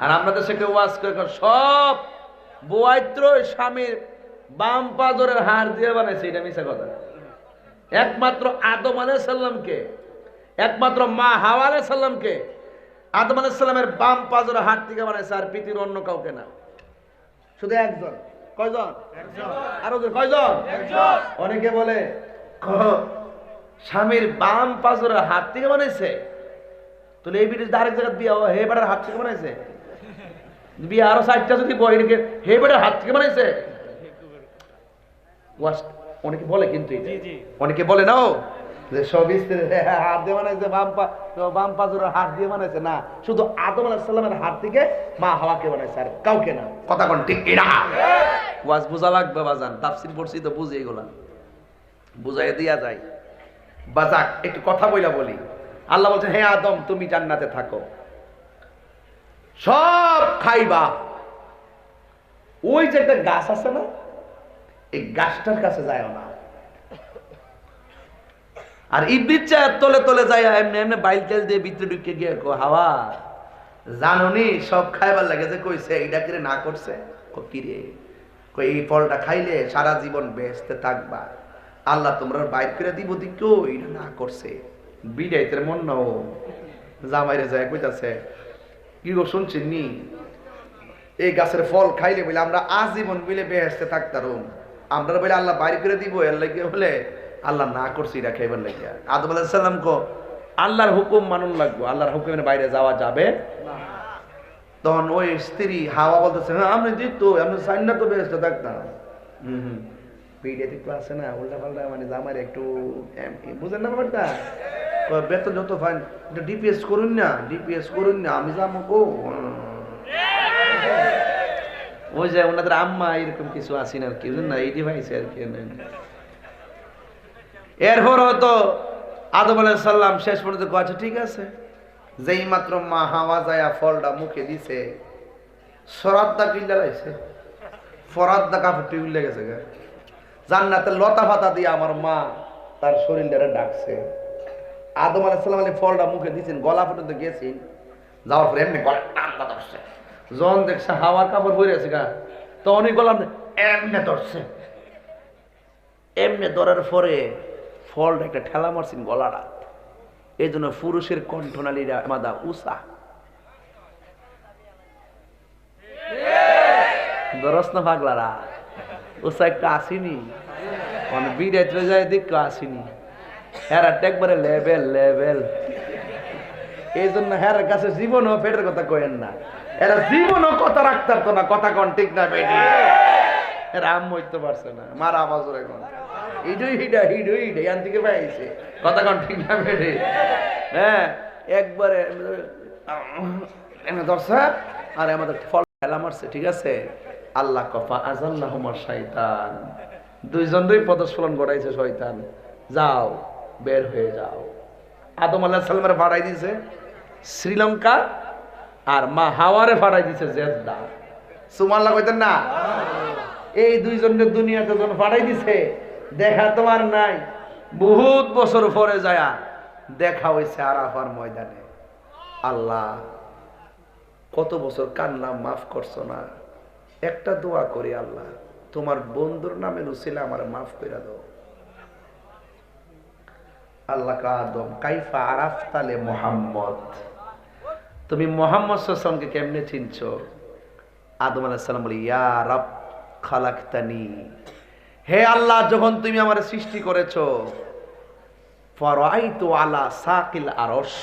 [SPEAKER 1] আর আমরা তো সেকে ওয়াজ করে সব বুয়াইত্র স্বামীর বাম পাজরের হাড় দিয়ে বানাইছে, এটা মিছা কথা। একমাত্র আদম আলাইহিস সালামকে, একমাত্র মা হাওয়া আলাইহিস সালামকে আদম আলাইহিস সালামের বাম পাজরের হাড় থেকে বানাইছে, আর পৃথিবীর অন্য কাউকে না। শুধু একজন। কয়জন? একজন। আরো কয়জন? একজন। অনেকে বলে স্বামীর বাম পাজরের হাত থেকে বানাইছে, তাহলে এই বিদেশ আরেক জায়গায় বিয়া হে বেটার হাত থেকে বানাইছে। বিয়া আরো 4টা যদি বই হে বেটার হাত থেকে বানাইছে। অনেকে বলে, কিন্তু অনেকে বলে না যে সব হাত দিয়ে বানাইছে, বাম পাজরের হাত দিয়ে বানাইছে না, শুধু আদম আলাইহিস সালামের হাত থেকে মা হাওয়াকে বানাইছে, আর কাউকে না। কথা কোন ঠিক এরা ওয়াজ বোঝা লাগবে বাজান, তাফসীর পড়ছি তো বুঝি, এগুলা বুঝাই দিয়া যায়। বাজাক একটু কথা বইলা বলি। আল্লাহ বলছেন, হে আদম, তুমি জান্নাতে থাকো, সব খাইবা। ওই যে একটা গাছ আছে না, এই গাছটার কাছে যায় না। আর ইবলিস চায় তলে তলে যায়, এমনি এমনি বাইল তেল দিয়ে ভিতরে ঢুকে গিয়ে হাওয়া জাননি সব খাইবার লাগে, যে কইছে এইটা কিরে না করছে, কিরে কই এই ফলটা খাইলে সারা জীবন বেঁচতে থাকবা, আল্লাহ তোমরা বাইর করে দিব, কেউ এটা না করছে। বিদায়তের মন নাও জামাইরে যায় কইতাছে, কি গো শুনছেন নি, এই গাছের ফল খাইলে বলে আমরা আজীবন মিলে বেহেশতে থাকতাম, আমরা বলে আল্লাহ বাইর করে দিব, এর লাগে বলে আল্লাহ না করছি এটা খাইবার লাগিয়া। আদম আলাইহিস সালাম কো আল্লাহর হুকুম মানুন লাগবো, আল্লাহর হুকুমের বাইরে যাওয়া যাবে তখন ওই স্ত্রী হাওয়া বলতেছে, হ্যাঁ আমি দিত আমি সাইন না তো বেরোতে দেখতাম। ভিডিওতে একটু আছে না উল্টা পাল্টা, মানে জামার একটু বুঝেন না ব্যাপারটা, বেতন যত ফাইন ডিপিএস করুন না, ডিপিএস করুন না, আমি যাবো গো। ওই যে ওনাদের আম্মা এরকম কিছু আসেন আর কি, বুঝলেন না, এই ডিভাইস আর কি। এরপর হয়তো আদম আলাইহিস সালাম শেষ পর্যন্ত আচ্ছা ঠিক আছে, যেই মাত্র মা হাওয়া যায় ফলটা মুখে দিছে, সরাদ্দা কিল্লা লাইছে, ফরাদ্দা কাপড়টি উল্লে গেছে গা, জান্নাতের লতা পাতা দিয়ে আমার মা তার শরীরটারে ডাকছে। আদম আলাইহিস সালাম ফলটা মুখে দিয়েছেন, গলা পর্যন্ত গেছেন, যাওয়ার পরে এমনি গলা টানটা ধরছে, যখন দেখছে হাওয়ার কাপড় পরে আছে গা, তখনই গলা এমনি ধরছে, এমনি ধরার পরে ফলটা একটা ঠেলা মারছেন গলাটা। এই জন্য পুরুষের কণ্ঠনালীরা মাদা উষা দরস না পাগলারা, উষা একটা আসেনি, মানে বিড়াইতে যায় দেখতে আসেনি, হেরা একবারে লেভেল লেভেল। এই জন্য হেরার কাছে জীবনও পেটের কথা কয়েন না, এরা জীবনও কথা রাখতে পারতো না, কথা কন ঠিক না বেটি, এরা আম হইতে পারছে না, মারা আওয়াজ ওরে কোন হিডুই হিডা হিডুই হিডা ইয়ান থেকে পাইছে, কথা কন ঠিক না বেটি। হ্যাঁ একবারে ধরছে আর আমাদের ফল খেলা মারছে, ঠিক আছে। আল্লাহ কফা আজাল্লাহুমার শয়তান, দুইজনেরই পদস্খলন ঘটাইছে শয়তান, যাও বের হয়ে যাও। আদম আলাইহিস সালামের ভাড়াই দিয়েছে শ্রীলঙ্কা, আর মা হাওয়ারে ভাড়াই দিয়েছে জেদ্দা। সুবহানাল্লাহ কইতেন না? এই দুইজনের দুনিয়াতে যখন ভাড়াই দিছে, দেখা তোমার নাই, বহুত বছর পরে যায় দেখা হয়েছে আরাফার ময়দানে। আল্লাহ কত বছর কান্না, মাফ করছো না, একটা দোয়া করি আল্লাহ তোমার বন্ধুর নামে উসিলা আমার মাফ করে দাও। আল্লাহ আদম কাইফা আরাফতালে মুহাম্মদ, তুমি মুহাম্মদ সাল্লাল্লাহু আলাইহি ওয়াসাল্লামকে কেমনে চিনছো? আদম আলাইহিস সালাম বলে, ইয়া রব খালাকতানি, হে আল্লাহ যখন তুমি আমার সৃষ্টি করেছো, ফারাইতু আলা সাকিল আরশ,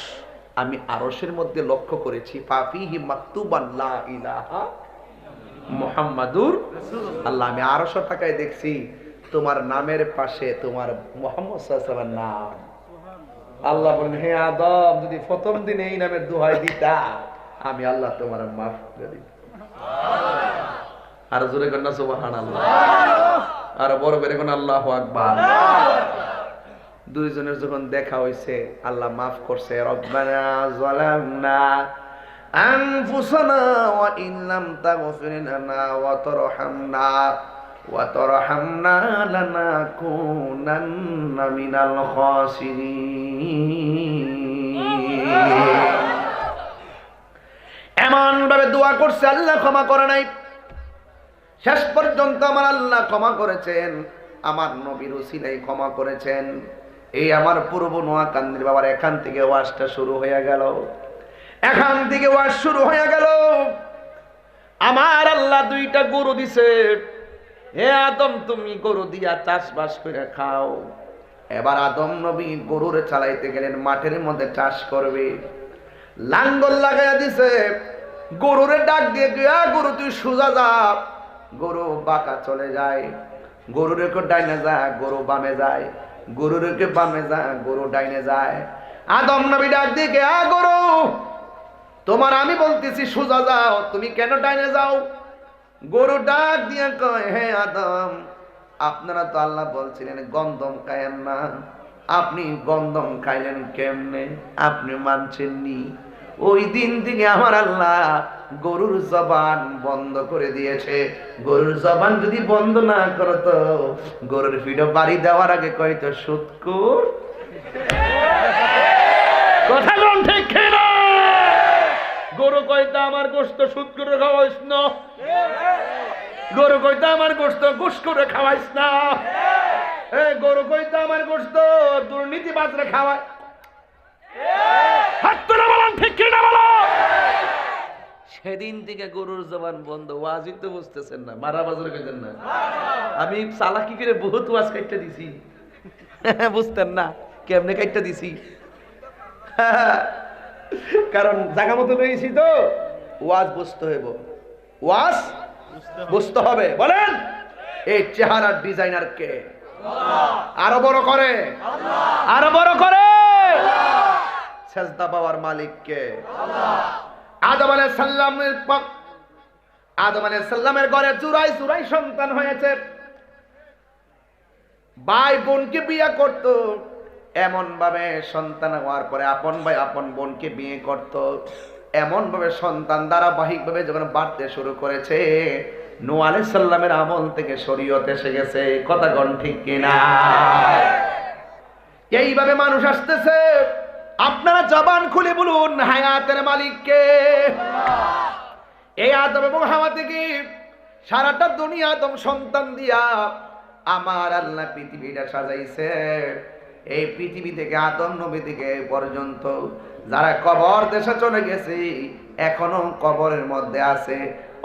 [SPEAKER 1] আমি আরশের মধ্যে লক্ষ্য করেছি, ফাফিহি মাকতুবান লা ইলাহা মুহাম্মাদুর রাসূলুল্লাহ, আল্লাহ আমি আরশের তাকায় দেখছি তোমার নামের পাশে তোমার মুহাম্মদ সাল্লাল্লাহু আলাইহি ওয়াসাল্লামের নাম। আল্লাহ বলেন, হে আদম যদি প্রথম দিন এই নামের দোহাই দিতা, আমি আল্লাহ তোমার মাফ করে দিতাম। আর জোরে কন্যা সুবহানাল্লাহ, আর বড় বেরে কোন আল্লাহু আকবার। দুইজনের যখন দেখা হইছে, আল্লাহ মাফ করছে। রব্বানা যালামনা আনফুসানা ওয়া ইন লাম তাগফির লানা ওয়া তারহামনা লানাকুনান্না মিনাল খাসিরিন। এমন ভাবে দোয়া করছে, আল্লাহ ক্ষমা করে নাই। শেষ পর্যন্ত আমার আল্লাহ ক্ষমা করেছেন, আমার নবীর উসিলায় ক্ষমা করেছেন। এই আমার পূর্ব নোয়াকান্দির বাবার এখান থেকে ওয়াজটা শুরু হয়ে গেল, এখান থেকে ওয়াজ শুরু হয়ে গেল। আমার আল্লাহ দুইটা গরু দিছে, হে আদম তুমি গরু দিয়া চাষবাস করে খাও। এবার আদম নবী গরুরে চালাইতে গেলেন, মাঠের মধ্যে চাষ করবে, লাঙ্গল লাগাইয়া দিছে, গরুরে ডাক দিয়ে গিয়া গরু তুই সোজা যা, গরু বাঁকা চলে যায়, গরুরে ডাইনে যায়, গরু বামে যায়, গরুরে বামে যায়, গরু ডাইনে যায়। আদম নবী ডাক দিয়ে গরু তোমার আমি বলতেছি সোজা যাও, তুমি কেন ডাইনে যাও? গরু ডাক দিয়ে কয়, হে আদম আপনারা তো আল্লাহ বলছিলেন গন্ধম খায়েন না, আপনি গন্ধম খাইলেন কেমনে? আপনি মানছেননি। ওই দিন থেকে আমার আল্লাহ গরুর জবান বন্ধ করে দিয়েছে। গরুর জবান যদি বন্ধ না করতো, গরুর ফিডো বাড়ি দেওয়ার আগে কয়তো সুৎকুর কথা কোন ঠিক না? গরু কয়তা আমার গোশত সুদ করে খাওয়াইস না, গরু কয়তা আমার গোশত ঘুষ করে খাওয়াইস না, গরু কয়তা আমার গোশত দুর্নীতি বাজরে খাওয়ায়। সেদিন থেকে গরুর জবান বন্ধ। ওয়াজই তো বুঝতেছেন না, মারা বাজারে কইতেন না। আমি চালাকি করে বহুত ওয়াজ কাটতে দিছি, বুঝতেন না কেমনে কাটতে দিছি। কারণ জায়গা মতো রয়েছি তো, ওয়াজ বুঝতে হইব, ওয়াজ বুঝতে হবে। বলেন এই চেহারার ডিজাইনার কে? আরো বড় করে, আরো বড় করে। সেজদা পাওয়ার মালিক কে? আদম আলাইহিস সালামের আদম আলাইহিস সালামের ঘরে চুরাই চুরাই সন্তান হয়েছে। ভাই বোনকে বিয়ে করত, এমন ভাবে সন্তান হওয়ার পরে আপন ভাই আপন বোনকে বিয়ে করত, এমন ভাবে সন্তান ধারাবাহিক ভাবে যখন বাড়তে শুরু করেছে, নূহ আলাইহিস সালামের আমল থেকে শরীয়ত এসে গেছে। কথা কোন ঠিক কিনা? এইভাবে মানুষ আসতেছে। আপনারা জবান খুলে বলুন হায়াতের মালিক কে? এই আদম এবং হাওয়া থেকে সারাটা দুনিয়া আদম সন্তান দিয়া আমার আল্লাহ পৃথিবীটা সাজাইছে। এই পৃথিবী থেকে আদম নবী থেকে পর্যন্ত যারা কবর দেশে চলে গেছে, এখনো কবরের মধ্যে আছে।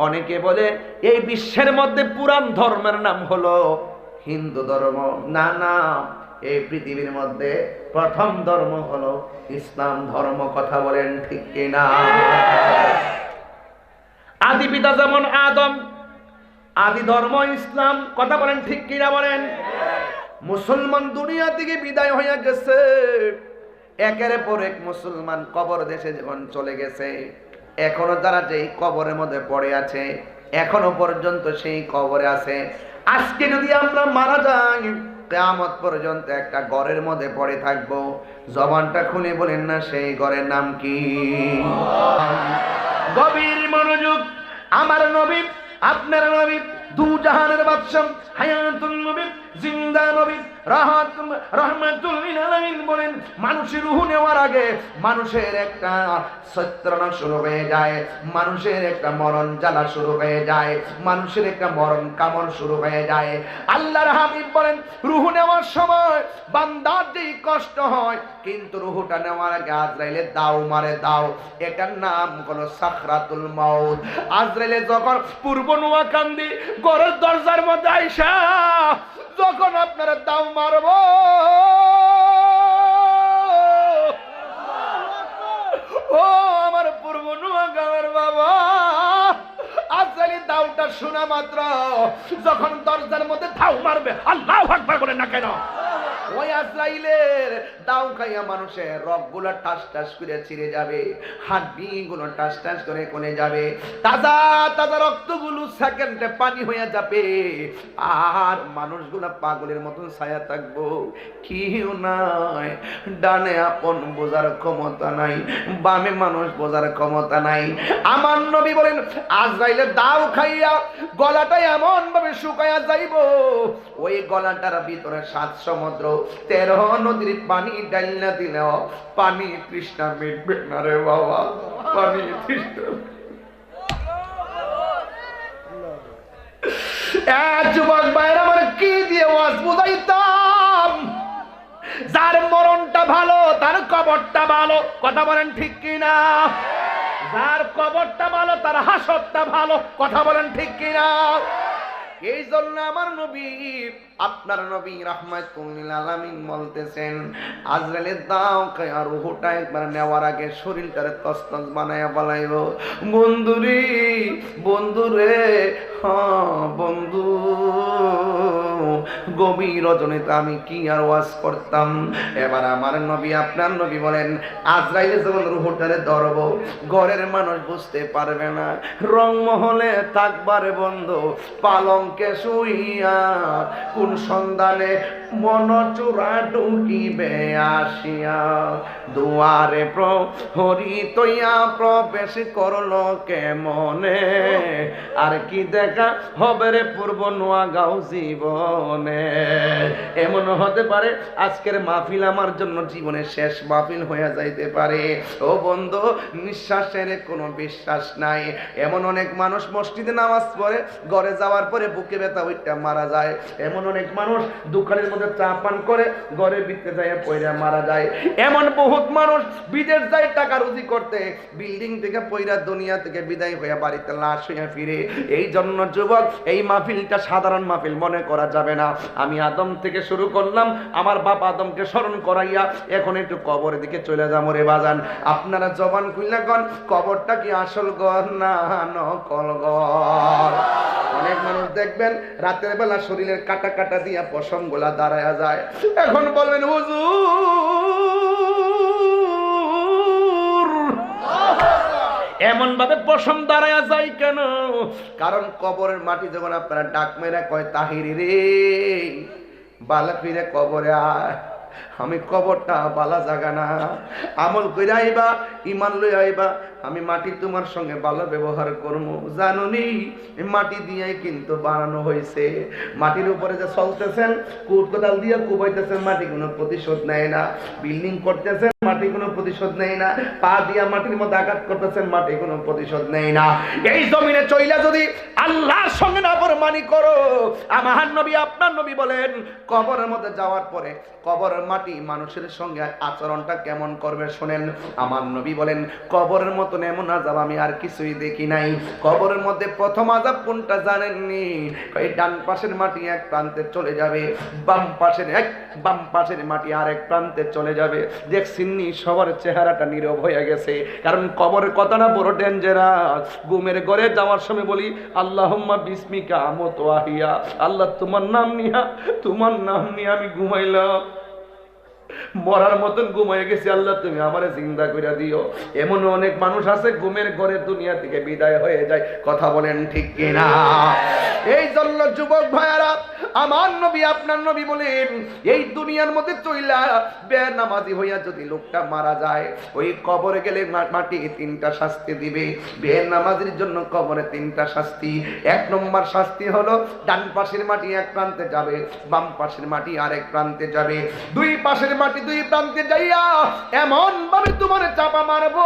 [SPEAKER 1] অনেকে বলে এই বিশ্বের মধ্যে পুরান ধর্মের নাম হলো হিন্দু ধর্ম। না না, এই পৃথিবীর মধ্যে প্রথম ধর্ম হলো ইসলাম ধর্ম। কথা বলেন ঠিক কিনা? আদি পিতা যেমন আদম, আদি ধর্ম ইসলাম। কথা বলেন ঠিক কিনা? বলেন। মুসলমান দুনিয়া থেকে বিদায় হয়ে গেছে, একের পর এক মুসলমান কবর দেশে যখন চলে গেছে, এখনো তারা যেই কবরের মধ্যে পড়ে আছে, এখনো পর্যন্ত সেই কবরে আছে। আজকে যদি আমরা মারা যাই, কিয়ামত পর্যন্ত একটা ঘরের মধ্যে পড়ে থাকবো। জবানটা খুলে বলেন না সেই ঘরের নাম কি? গভীর মনোযোগ। আমার নবী, আপনার নবী, দু জাহানের বাদশা, হায়াতুন নবী, জিন্দা নবী, রাহমাতুল লিল আলামিন বলেন, মানুষের রূহ নেওয়ার আগে মানুষের একটা সত্রনা শুরু হয়ে যায়, মানুষের একটা মরণ জ্বালা শুরু হয়ে যায়, মানুষের একটা মরণ কামড় শুরু হয়ে যায়। আল্লাহর হাবিব বলেন, রূহ নেওয়ার সময় বান্দার যেই কষ্ট হয়, কিন্তু রূহটা নেওয়ার আগে আজরাইলে দাও মারে, দাও। এটার নাম হলো সাকরাতুল মাউত। আজরাইলে যখন পূর্ব নোয়াকান্দি ঘরের দরজার মধ্যে আইসা যখন আপনারা দাও মারব, ও আমার পূর্ব নোয়াগাঁওয়ের বাবা, আজরাইল দাওটা শোনা মাত্র যখন দরজার মধ্যে দাও মারবে, আল্লাহু আকবার বলেন না কেন? ওই আজরাইলের দাও খাইয়া মানুষের রগগুলো টাস টাস করে ছিঁড়ে যাবে, হাড্ডিগুলো টাস টাস করে কোনে যাবে, তাজা তাজা রক্তগুলো সেকেন্ডে পানি হয়ে যাবে, আর মানুষগুলো পাগলের মতন ছায়া থাকবো। কেউ নাই, ডানে আপন বোঝার ক্ষমতা নাই, বামে মানুষ বোঝার ক্ষমতা নাই। আমার নবী বলেন, আজরাইলের দাও খাইয়া গলাটা এমন ভাবে শুকাইয়া যাইব, ওই গলাটার ভিতরে 7 সমুদ্র 13 নদীর পানি ডাইলা দিলেও পানি তৃষ্ণা মিটবে না রে বাবা, পানি তৃষ্ণা। যুবক ভাইরা, আমার কি দিয়ে ওয়াজ বুঝাইতাম? যার মরণটা ভালো তার কবরটা ভালো। কথা বলেন ঠিক কিনা? যার কবরটা ভালো তার হাসরটা ভালো। কথা বলেন ঠিক কিনা? এই জন্য আমার নবী, আপনার নবী রাহমাতুল লিল আলামিন বলতেছেন, আজরাইলের দাও খায়া রূহটা একবার নেওয়ার আগে শরীরটারে তছনছ বানায়া ফেলাইব। বন্ধুরে, বন্ধুরে, হ্যাঁ বন্ধু, গভীর রজনীতে আমি কি আর ওয়াজ করতাম। এবার আমার নবী, আপনার নবী বলেন, আজরাইলে যখন রূহটারে ধরব, ঘরের মানুষ বুঝতে পারবে না, রংমহলে থাকবারে বন্ধু, পালঙ্কে শুইয়া কোন সন্ধানে মন চূড়া ঢুকিবে আসিয়া, দুয়ারে প্রহরী তৈয়া প্রবেশ করলো কেমনে, আর কি দেখা হবে রে পূর্ব নোয়াগাঁও জীবনে। এমন হতে পারে আজকের মাহফিল আমার জন্য জীবনের শেষ মাহফিল হয়ে যাইতে পারে। ও বন্ধু, নিঃশ্বাসের কোনো বিশ্বাস নাই। এমন অনেক মানুষ মসজিদে নামাজ পড়ে, ঘরে যাওয়ার পরে বুকে ব্যথা ওইটা মারা যায়। এমন অনেক মানুষ দোকানের মধ্যে মধ্যে চা পান করে ঘরের ভিতরে যায় পয়রা মারা যায়। এমন বহুত মানুষ বিদেশ যায় টাকা রুজি করতে, বিল্ডিং থেকে পয়রা দুনিয়া থেকে বিদায় হয়ে বাড়িতে লাশ হয়ে ফিরে। এই জন্য যুবক, এই মাহফিলটা সাধারণ মাহফিল মনে করা যাবে না। আমি আদম থেকে শুরু করলাম, আমার বাপ আদমকে স্মরণ করাইয়া এখন একটু কবরের দিকে চলে যাবো রে বাজান। আপনারা জবান খুললে কন, কবরটা কি আসল ঘর না নকল ঘর? অনেক মানুষ দেখবেন রাতের বেলা শরীরের কাটা কাটা দিয়া পশম গোলা দাঁড়ায়া যায়। এখন বলবেন হুজুর এমন ভাবে পশম দাঁড়ায়া যায় কেন? কারণ কবরের মাটি যখন আপনারা ডাক মেরা কয় তাহিরি রে বালা ফিরে কবরে আয়, আমি কবরটা বালা জাগা না, আমল কইরা আইবা, ইমান লই আইবা, আমি মাটি তোমার সঙ্গে ভালো ব্যবহার করবো। জানুনি মাটি দিয়ে কিন্তু বানানো হয়েছে। মাটির উপরে যে চলতেছেন, কুট কোদাল দিয়ে কুবাইতেছেন, মাটি কোনো প্রতিশোধ নেয় না। বিল্ডিং করতেছেন, মাটি কোনো প্রতিশোধ নেয় না। পা দিয়া মাটির মধ্যে আঘাত করতেছেন, মাটি কোনো প্রতিশোধ নেয় না। এই জমিনে চইলা যদি আল্লাহর সঙ্গে নাফরমানি করো, আমার নবী আপনার নবী বলেন কবরের মধ্যে যাওয়ার পরে কবরের মাটি মানুষের সঙ্গে আচরণটা কেমন করবে শোনেন। আমার নবী বলেন কবরের মতন এমন আযাব আমি আর কিছুই দেখি নাই। কবরের মধ্যে প্রথম আযাব কোনটা জানেননি? এই ডান পাশের মাটি এক প্রান্তে চলে যাবে, বাম পাশের মাটি আরেক প্রান্তে চলে যাবে। দেখছিননি সবার চেহারাটা নীরব হয়ে গেছে, কারণ কবরের কথাটা বড় ডেঞ্জারাস। ঘুমের ঘরে যাওয়ার সময় বলি আল্লাহুম্মা বিসমিকা আমুতু ওয়া আহিয়া, আল্লাহ তোমার নাম নিয়ে আমি ঘুমাইলাম, মরার মতন ঘুমাই গেছি, আল্লাহ তুমি আমারে জিন্দা করে দিও। এমন অনেক মানুষ আছে ঘুমের ঘরে দুনিয়া থেকে বিদায় হয়ে যায়। কথা বলেন ঠিক কিনা? এই জন্য যুবক ভাইয়ারা, আমার নবী আপনার নবী বলেন এই দুনিয়ার মধ্যে চইলা বেনামাজি হইয়া যদি লোকটা মারা যায়, ওই কবরে গেলে মাটি তিনটা শাস্তি দিবে। বেনামাজির জন্য কবরে তিনটা শাস্তি। এক নম্বর শাস্তি হলো ডান পাশের মাটি এক প্রান্তে যাবে, বাম পাশের মাটি আরেক প্রান্তে যাবে। দুই পাশের মাটি দুই প্রান্তে যাইয়া এমন ভাবে তোমার চাপা মারবো,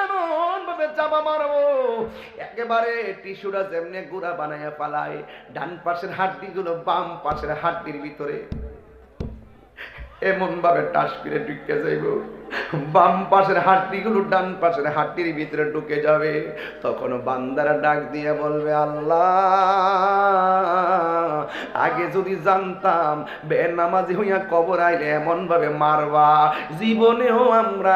[SPEAKER 1] এমন ভাবে চাপা মারবো একেবারে টিস্যুরা যেমনে গুড়া বানাইয়া পালায়, ডান পাশের হাড্ডি গুলো বাম পাশের হাড্ডির ভিতরে এমন ভাবে টাস করে ঢুকে যাইব, বাম পাশের হাড্ডি গুলো ডান পাশের হাড্ডির ভিতরে ঢুকে যাবে। তখন বান্দারা ডাক দিয়ে বলবে আল্লাহ, আগে যদি জানতাম বেনামাজি হইয়া কবর আইলে এমন ভাবে মারবা, জীবনেও আমরা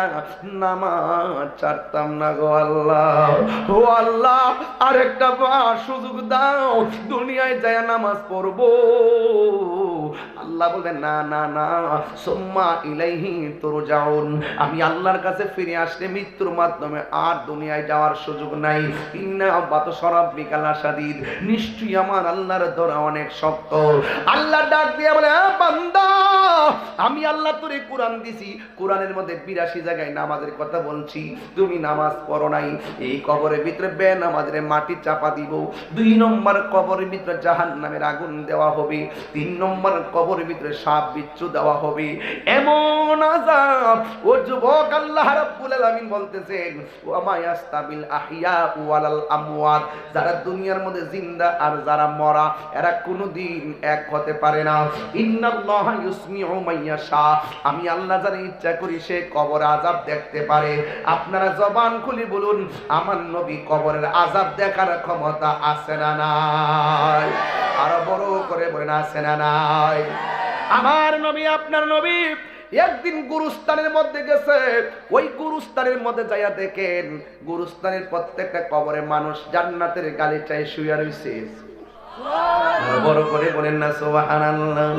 [SPEAKER 1] নামাজ ছাড়তাম না গো আল্লাহ। ও আল্লাহ, আরেকটা সুযোগ দাও, দুনিয়ায় যায় নামাজ পড়বো। আল্লাহ বলবেন না না না, সুম্মা ইলাইহি তুরজাউন, আমি আল্লাহর কাছে ফিরে আসলে মৃত্যুর মাধ্যমে আর দুনিয়ায় যাওয়ার সুযোগ নাই। ইন্না বাতশা রাব্বিকা লাশাদীদ, নিশ্চয়ই আমার আল্লাহর ধরা অনেক শক্ত। আল্লাহ ডাক দিয়ে বলে বান্দা, আমি আল্লাহ তোরে কোরআন দিছি, কোরআনের মধ্যে 82 জায়গায় নামাজের কথা বলছি, তুমি নামাজ পড়ো নাই। এই কবরের ভিতরে বেনামাজের মাটি চাপা দিব। 2 নম্বর কবরের ভিতরে জাহান্নামের আগুন দেওয়া হবে। 3 নম্বর কবরের ভিতরে সাপ বিচ্ছু দেওয়া হবে। এমন আযাব ও যুবক, আল্লাহ রাব্বুল আলামিন বলতেছেন ওয়া মা ইয়াস্তাবিল আহইয়া ওয়ালাল আমওয়াত, যারা দুনিয়ার মধ্যে জিন্দা আর যারা মরা এরা কোনোদিন এক হতে পারে না। ইন্নাল্লাহা ইউসমিউ মাইয়াশা, আমি আল্লাহ যারে ইচ্ছা করি সে কবর আযাব দেখতে পারে। আপনারা জবান খুলে বলুন আমার নবী কবরের আযাব দেখার ক্ষমতা আছে না নাই? আরো বড় করে বলেন আছে না নাই? আমার নবী আপনার নবী একদিন গুরুস্থানের মধ্যে গেছে। ওই গুরুস্থানের মধ্যে যাইয়া দেখেন গুরুস্থানের প্রত্যেকটা কবরে মানুষ জান্নাতের গালিচায় শুয়ে রয়েছে। বড় করে বলেন না সুবহানাল্লাহ।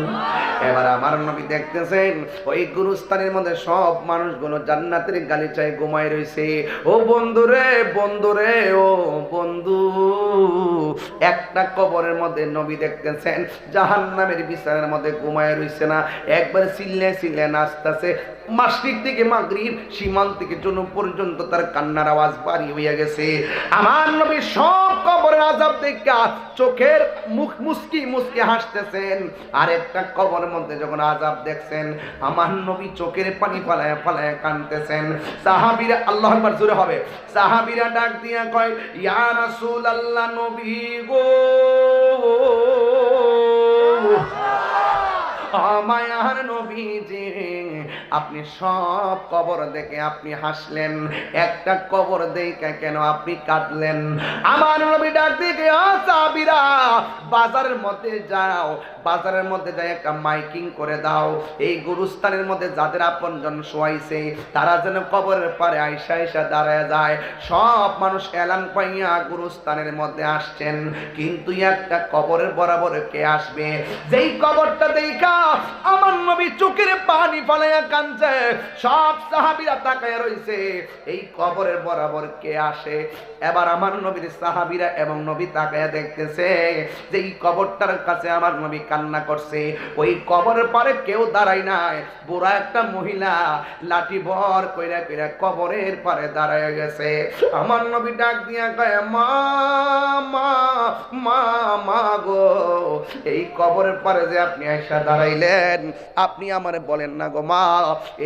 [SPEAKER 1] এবার আমার নবী দেখতেছেন ওই গুরুস্থানের মধ্যে সব মানুষগুলো জান্নাতের গালিচায় ঘুমায় রয়েছে। ও বন্ধুরে বন্ধুরে ও বন্ধু, একটা কবরের মধ্যে নবী দেখতেছেন জাহান্নামের বিছানার মধ্যে ঘুমায় রয়েছে না, একবার চিল্লে চিল্লে নাচতেছে, মাসরিক থেকে মাগরিব, শিমাল থেকে জুনুব পর্যন্ত তার কান্নার আওয়াজ বাড়ি হইয়া গেছে। আমার নবী সব কবরের আযাব দেখা চোখের মুখ মুস্কি মুস্কি হাসতেছেন। আর একটা কবরের মধ্যে যখন আযাব দেখছেন, আমার নবী চোখের পানি ফালায়া ফালায়া কাঁদতেছেন। সাহাবীরা, আল্লাহু আকবার জোরে হবে, সাহাবীরা ডাক দিয়া কয়, ইয়া রাসূলুল্লাহ, নবী গো, মায়ার নবীজি, আপনি সব কবর দেখে আপনি হাসলেন, একটা কবর দেখে কেন আপনি কাঁদলেন? আমার নবী ডাক দিকে, সাহাবীরা বাজারের মধ্যে যাও, বাজারের মধ্যে যাই একটা মাইকিং করে দাও, এই গুরুস্থানের মধ্যে যাদের আপনজন শোয়াইছে তারা যেন কবরের পারে আইসা আইসা দাঁড়ায় যায়। সব মানুষ এলান পাইয়া গুরুস্থানের মধ্যে আসছেন, কিন্তু একটা কবরের বরাবর কে আসবে? যেই কবরটা দেখা আমার নবী চোখের পানি ফালাইয়া কাঁদছে, সব সাহাবীরা তাকায়া রইছে, এই কবরের বরাবর কে আসে? এবার আমার নবীর সাহাবীরা এবং নবী তাকায়া দেখতেছে যে এই কবরটার কাছে আমার নবী কান্না করছে। ওই কবরের পারে কেউ দাঁড়ায় নাই, বুড়া একটা মহিলা লাঠি ভর কইরা কইরা কবরের পারে দাঁড়ায় গেছে। আমার নবী ডাক দিয়া কয়, মা মা মা মা গো, এই কবরের পারে যে আপনি আইসা দাঁড়াইলেন, আপনি আমারে বলেন না গো মা,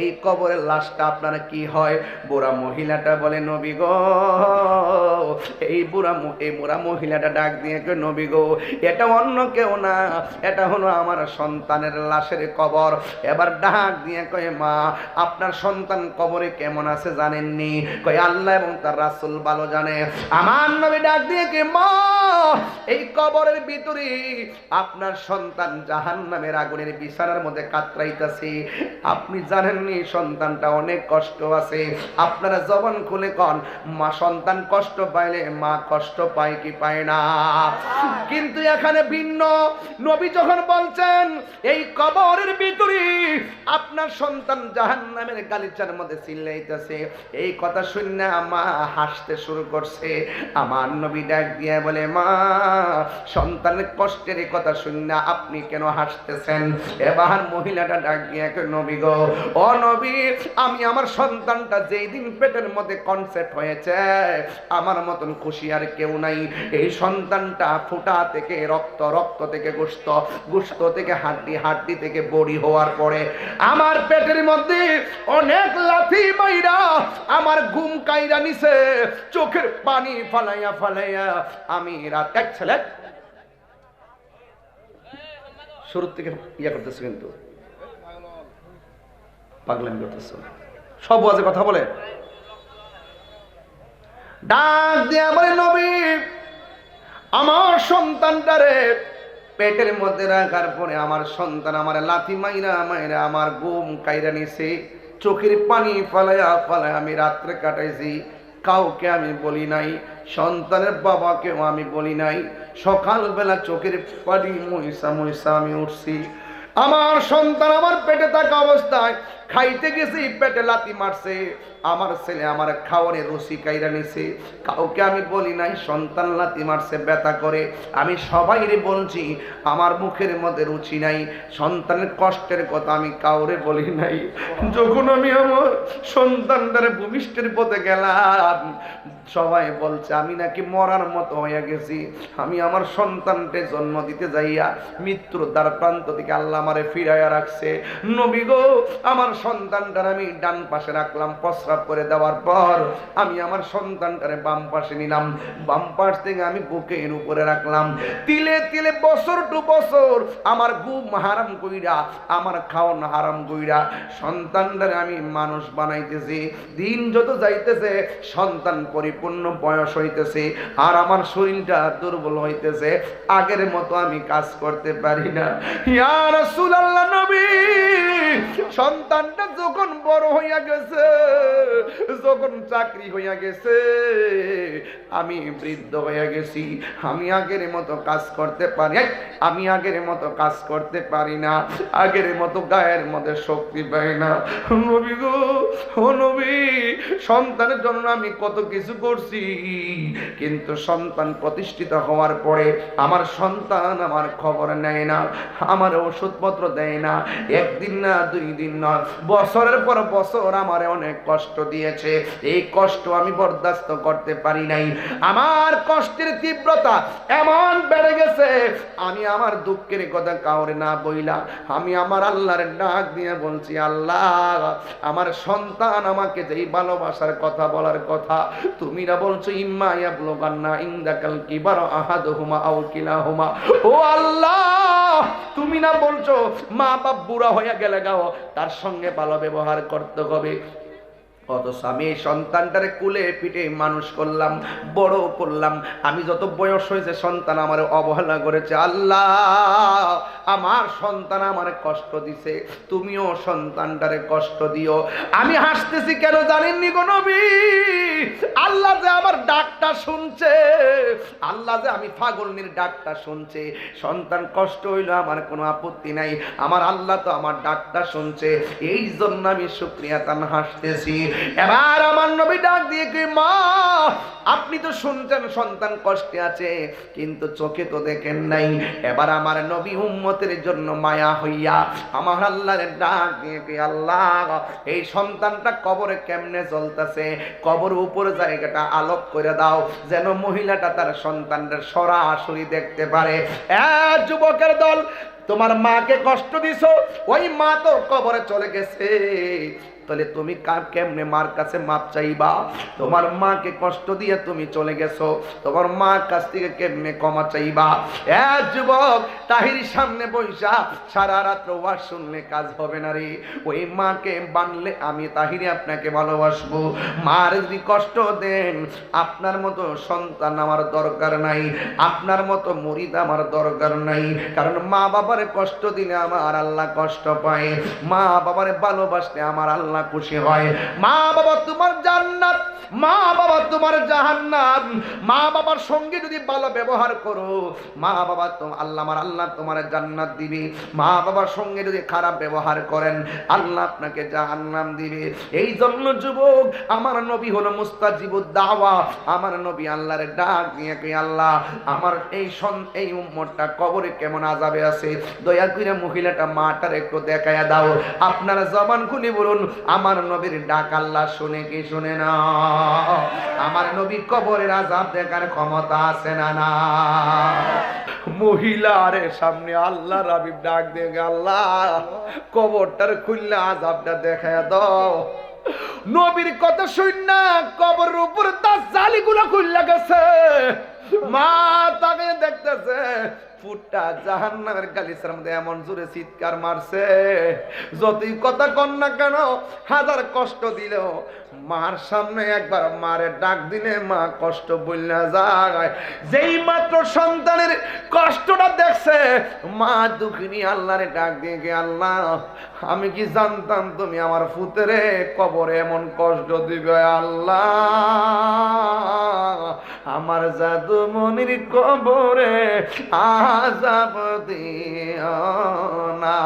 [SPEAKER 1] এই কবরের লাশটা আপনার কি হয়? বুড়া মহিলাটা বলে, নবী গো, এই বুড়া মহিলাটা ডাক দিয়ে কয়, নবী গো, এটা অন্য কেউ না, এটা হলো আমার সন্তানের লাশের কবর। এবার ডাক দিয়ে কয়, মা, আপনার সন্তান কবরে কেমন আছে জানেননি? কয়, আল্লাহ এবং তার রাসূল ভালো জানে। আমার নবী ডাক দিয়ে কে, মা, এই কবরের ভিতরে আপনার সন্তান জাহান্নামের আগুনের বিছানার মধ্যে কাতরাইতেছে। আপনি জানেননি সন্তানটা অনেক কষ্ট আছে? আপনারা জবান খুলে কন, মা সন্তান কষ্ট পাইলে মা কষ্ট পায় কি পায় না? কিন্তু এখানে ভিন্ন। নবী যখন বলছেন এই কবরের ভিতরে আপনার সন্তান জাহান্নামের গালিচার মধ্যে চিল্লাইতেছে, এই কথা শুনে মা হাসতে শুরু করছে। আমার নবী ডাক দিয়ে বলে, মা, সন্তানের কষ্টের কথা শুনে আপনি কেন হাসতেছেন? এবার মহিলাটা ডাক দিয়ে, নবী গো, ও নবী, আমি আমার সন্তানটা যেই দিন পেটের মধ্যে কনসেপ্ট হয়েছে, আমার মতন খুশি আর কেউ নাই। এই সন্তানটা ফুটা থেকে রক্ত, রক্ত থেকে গোশত, গোশত থেকে হাড্ডি, হাড্ডি থেকে বড়ি হওয়ার পরে আমার পেটের মধ্যে অনেক লাথি মাইরা আমার ঘুম কাইরা নিছে, চোখের পানি ফালাইয়া ফালাইয়া আমি রাত এক ছেলে শুরু থেকে ইয়া করতেছে, কিন্তু পাগলামি করতেছে, সব ওয়াজে কথা বলে। ডাক দিয়ে বলে, নবী, আমার সন্তানটারে পেটের মধ্যে রাখার পরে আমার সন্তান আমার লাথি মাইরা মাইরা আমার ঘুম কাইরা নিছে, চোখের পানি ফালাইয়া ফালাইয়া আমি রাত্রে কাটাইছি, কাউকে আমি বলি নাই, সন্তানের বাবাকেও আমি বলি নাই। সকালবেলা চোখের পানি মহিষা মহিষা আমি উঠছি, আমার সন্তান আমার পেটে থাকা অবস্থায় খাইতে গেছি, পেটে লাথি মারছে, আমার ছেলে আমার খাওয়ারে রুচি কাইরা নিছে, কাউকে আমি বলি নাই। সন্তান লাথি মারছে, ব্যথা করে, আমি সবাইরে বলছি আমার মুখের মধ্যে রুচি নাই, সন্তানের কষ্টের কথা আমি কাউরে বলি নাই। যখন আমি আমার সন্তানটারে ভূমিষ্ঠের পথে গেলাম, সবাই বলছে আমি নাকি মরার মতো হয়ে গেছি। আমি আমার সন্তানকে জন্ম দিতে যাইয়া মৃত্যুর দ্বার প্রান্ত থেকে আল্লাহ আমারে ফিরাইয়া রাখছে। নবী গো, আমার সন্তানটার আমি ডান পাশে রাখলাম, প্রস্রাব করে দেওয়ার পর আমি আমার সন্তানটারে বাম পাশে নিলাম, বাম পাশ থেকে আমি বুকের উপরে রাখলাম। তিলে তিলে বছর টু বছর আমার ঘুম হারাম কইরা, আমার খাওয়ান হারাম কইরা সন্তানটারে আমি মানুষ বানাইতেছি। দিন যত যাইতেছে সন্তান পরিপূর্ণ বয়স হইতেছে, আর আমার শরীরটা দুর্বল হইতেছে, আগের মতো আমি কাজ করতে পারি না। ইয়া রাসূলুল্লাহ, নবী, সন্তানটা যখন বড় হইয়া গেছে, যখন চাকরি হইয়া গেছে, আমি বৃদ্ধ হইয়া গেছি, আমি আগের মতো কাজ করতে পারি, আমি আগের মতো কাজ করতে পারি না, আগের মতো গায়ের মধ্যে শক্তি পাই না। নবী গো, ও নবী, সন্তানের জন্য আমি কত কিছু করছি, কিন্তু সন্তান প্রতিষ্ঠিত হওয়ার পরে আমার সন্তান আমার খবর নেয় না, আমার ওষুধপত্র দেয় না, একদিন না দুই দিন দিন নয়, বছরের পর বছর আমারে অনেক কষ্ট দিয়েছে। এই কষ্ট আমি বরদাস্ত করতে পারি নাই। আমার কষ্টের তীব্রতা এমন বেড়ে গেছে, আমি আমার দুঃখের কথা কাউরে না বইলা আমি আমার আল্লাহর ডাক দিয়ে বলছি, আল্লাহ আমার সন্তান আমাকে যেই ভালোবাসার কথা বলার কথা তুমি না বলছো, ইম্মা ইয়াবলুগান্না ইনদাকাল কিবার আহাদুহুমা আও কিলাহুমা, ও আল্লাহ তুমি না বলছো মা বাপ বুড়া হয়ে গেলে গাও তার সঙ্গে ভালো ব্যবহার করতে হবে। অথচ আমি এই সন্তানটারে কুলে পিঠে মানুষ করলাম, বড় করলাম। আমি যত বয়স হয়েছে সন্তান আমার অবহেলা করেছে। আল্লাহ আমার সন্তান আমার কষ্ট দিছে, তুমিও সন্তানটারে কষ্ট দিও। আমি হাসতেছি কেন জানেননি গো নবী? আল্লাহ যে আমার ডাকটা শুনছে, আল্লাহ যে আমি পাগলনির ডাকটা শুনছে। সন্তান কষ্ট হইলো আমার কোনো আপত্তি নাই, আমার আল্লাহ তো আমার ডাকটা শুনছে, এই জন্য আমি শুকরিয়া তান হাসতেছি। এবার আমার নবী ডাক দিয়ে কি, মা আপনি তো শুনছেন সন্তান কষ্টে আছে, কিন্তু চোখে তো দেখেন নাই। এবার আমার নবী উম্মতের জন্য মায়া হইয়া আমার আল্লাহর ডাক দিয়ে কি, আল্লাহ এই সন্তানটা কবরে কেমনে চলতেছে, কবর উপর জায়গাটা আলোক করে দাও, যেন মহিলাটা তার সন্তানদের সরাসরি দেখতে পারে। যুবকের দল, তোমার মাকে কষ্ট দিছো, ওই মা তো কবরে চলে গেছে, তাহলে তুমি কেমনে মার কাছে মাপ চাইবা? তোমার মাকে কষ্ট দিয়ে তুমি চলে গেছো, তোমার মার কাছ থেকে কেমনে ক্ষমা চাইবা? যুবক, তাহির সামনে বৈশা সারা রাত্র ওয়াজ শুনলে কাজ হবে না রে। ওই মাকে বানলে আমি তাহিরে আপনাকে ভালোবাসবো। মার যদি কষ্ট দেন, আপনার মতো সন্তান আমার দরকার নাই, আপনার মতো মুরিদ আমার দরকার নাই। কারণ মা বাবারে কষ্ট দিলে আমার আল্লাহ কষ্ট পায়, মা বাবারে ভালোবাসলে আমার আল্লাহ খুশি হয়। মা বাবা তোমার জান্নাত, মা বাবা তোমার জাহান্নাম। মা বাবার সঙ্গে যদি ভালো ব্যবহার করো, মা বাবা তো আল্লাহ আমার আল্লাহ তোমার জান্নাত দিবে। মা বাবার সঙ্গে যদি খারাপ ব্যবহার করেন, আল্লাহ আপনাকে জাহান্নাম দিবে। এই জন্য যুবক, আমার নবী হলো মুস্তাজিবুদ দাওয়া। আমার নবী আল্লাহর ডাক দিয়ে কি, আল্লাহ আমার এই উম্মতটা কবরে কেমন আযাবে আছে, দয়া করে মহিলাটা মাটার একটু দেখায়া দাও। আপনারা জবান খুলে বলুন, আমার নবীর ডাক আল্লাহ শুনে কি শুনে না? আমার নবী কবরের আযাব দেখার ক্ষমতা আছে না না? মহিলার সামনে আল্লাহ রাবিব ডাক দিয়ে, আল্লাহ কবরটার খুললে আযাবটা দেখায়া দাও। নবীর কথা শুন না, কবরের উপর দাজ্জালিগুলো খুললা গেছে। মা তাকে দেখতেছে, ফুটটা জাহান্নামের গালিচার মধ্যে এমন জোরে চিৎকার মারছে, যতই কথা কন না কেন, হাজার কষ্ট দিলেও মার সামনে একবার মারে ডাক দিলে মা কষ্ট বললা যায়। যেই মাত্র সন্তানের কষ্টটা দেখছে, মা দুঃখিনী আল্লাহরে ডাক দিয়ে গে, আল্লাহ আমি কি জানতাম তুমি আমার ফুতেরে কবরে এমন কষ্ট দিবে? আল্লাহ আমার জাদু মনির কবরে আযাব দিও না।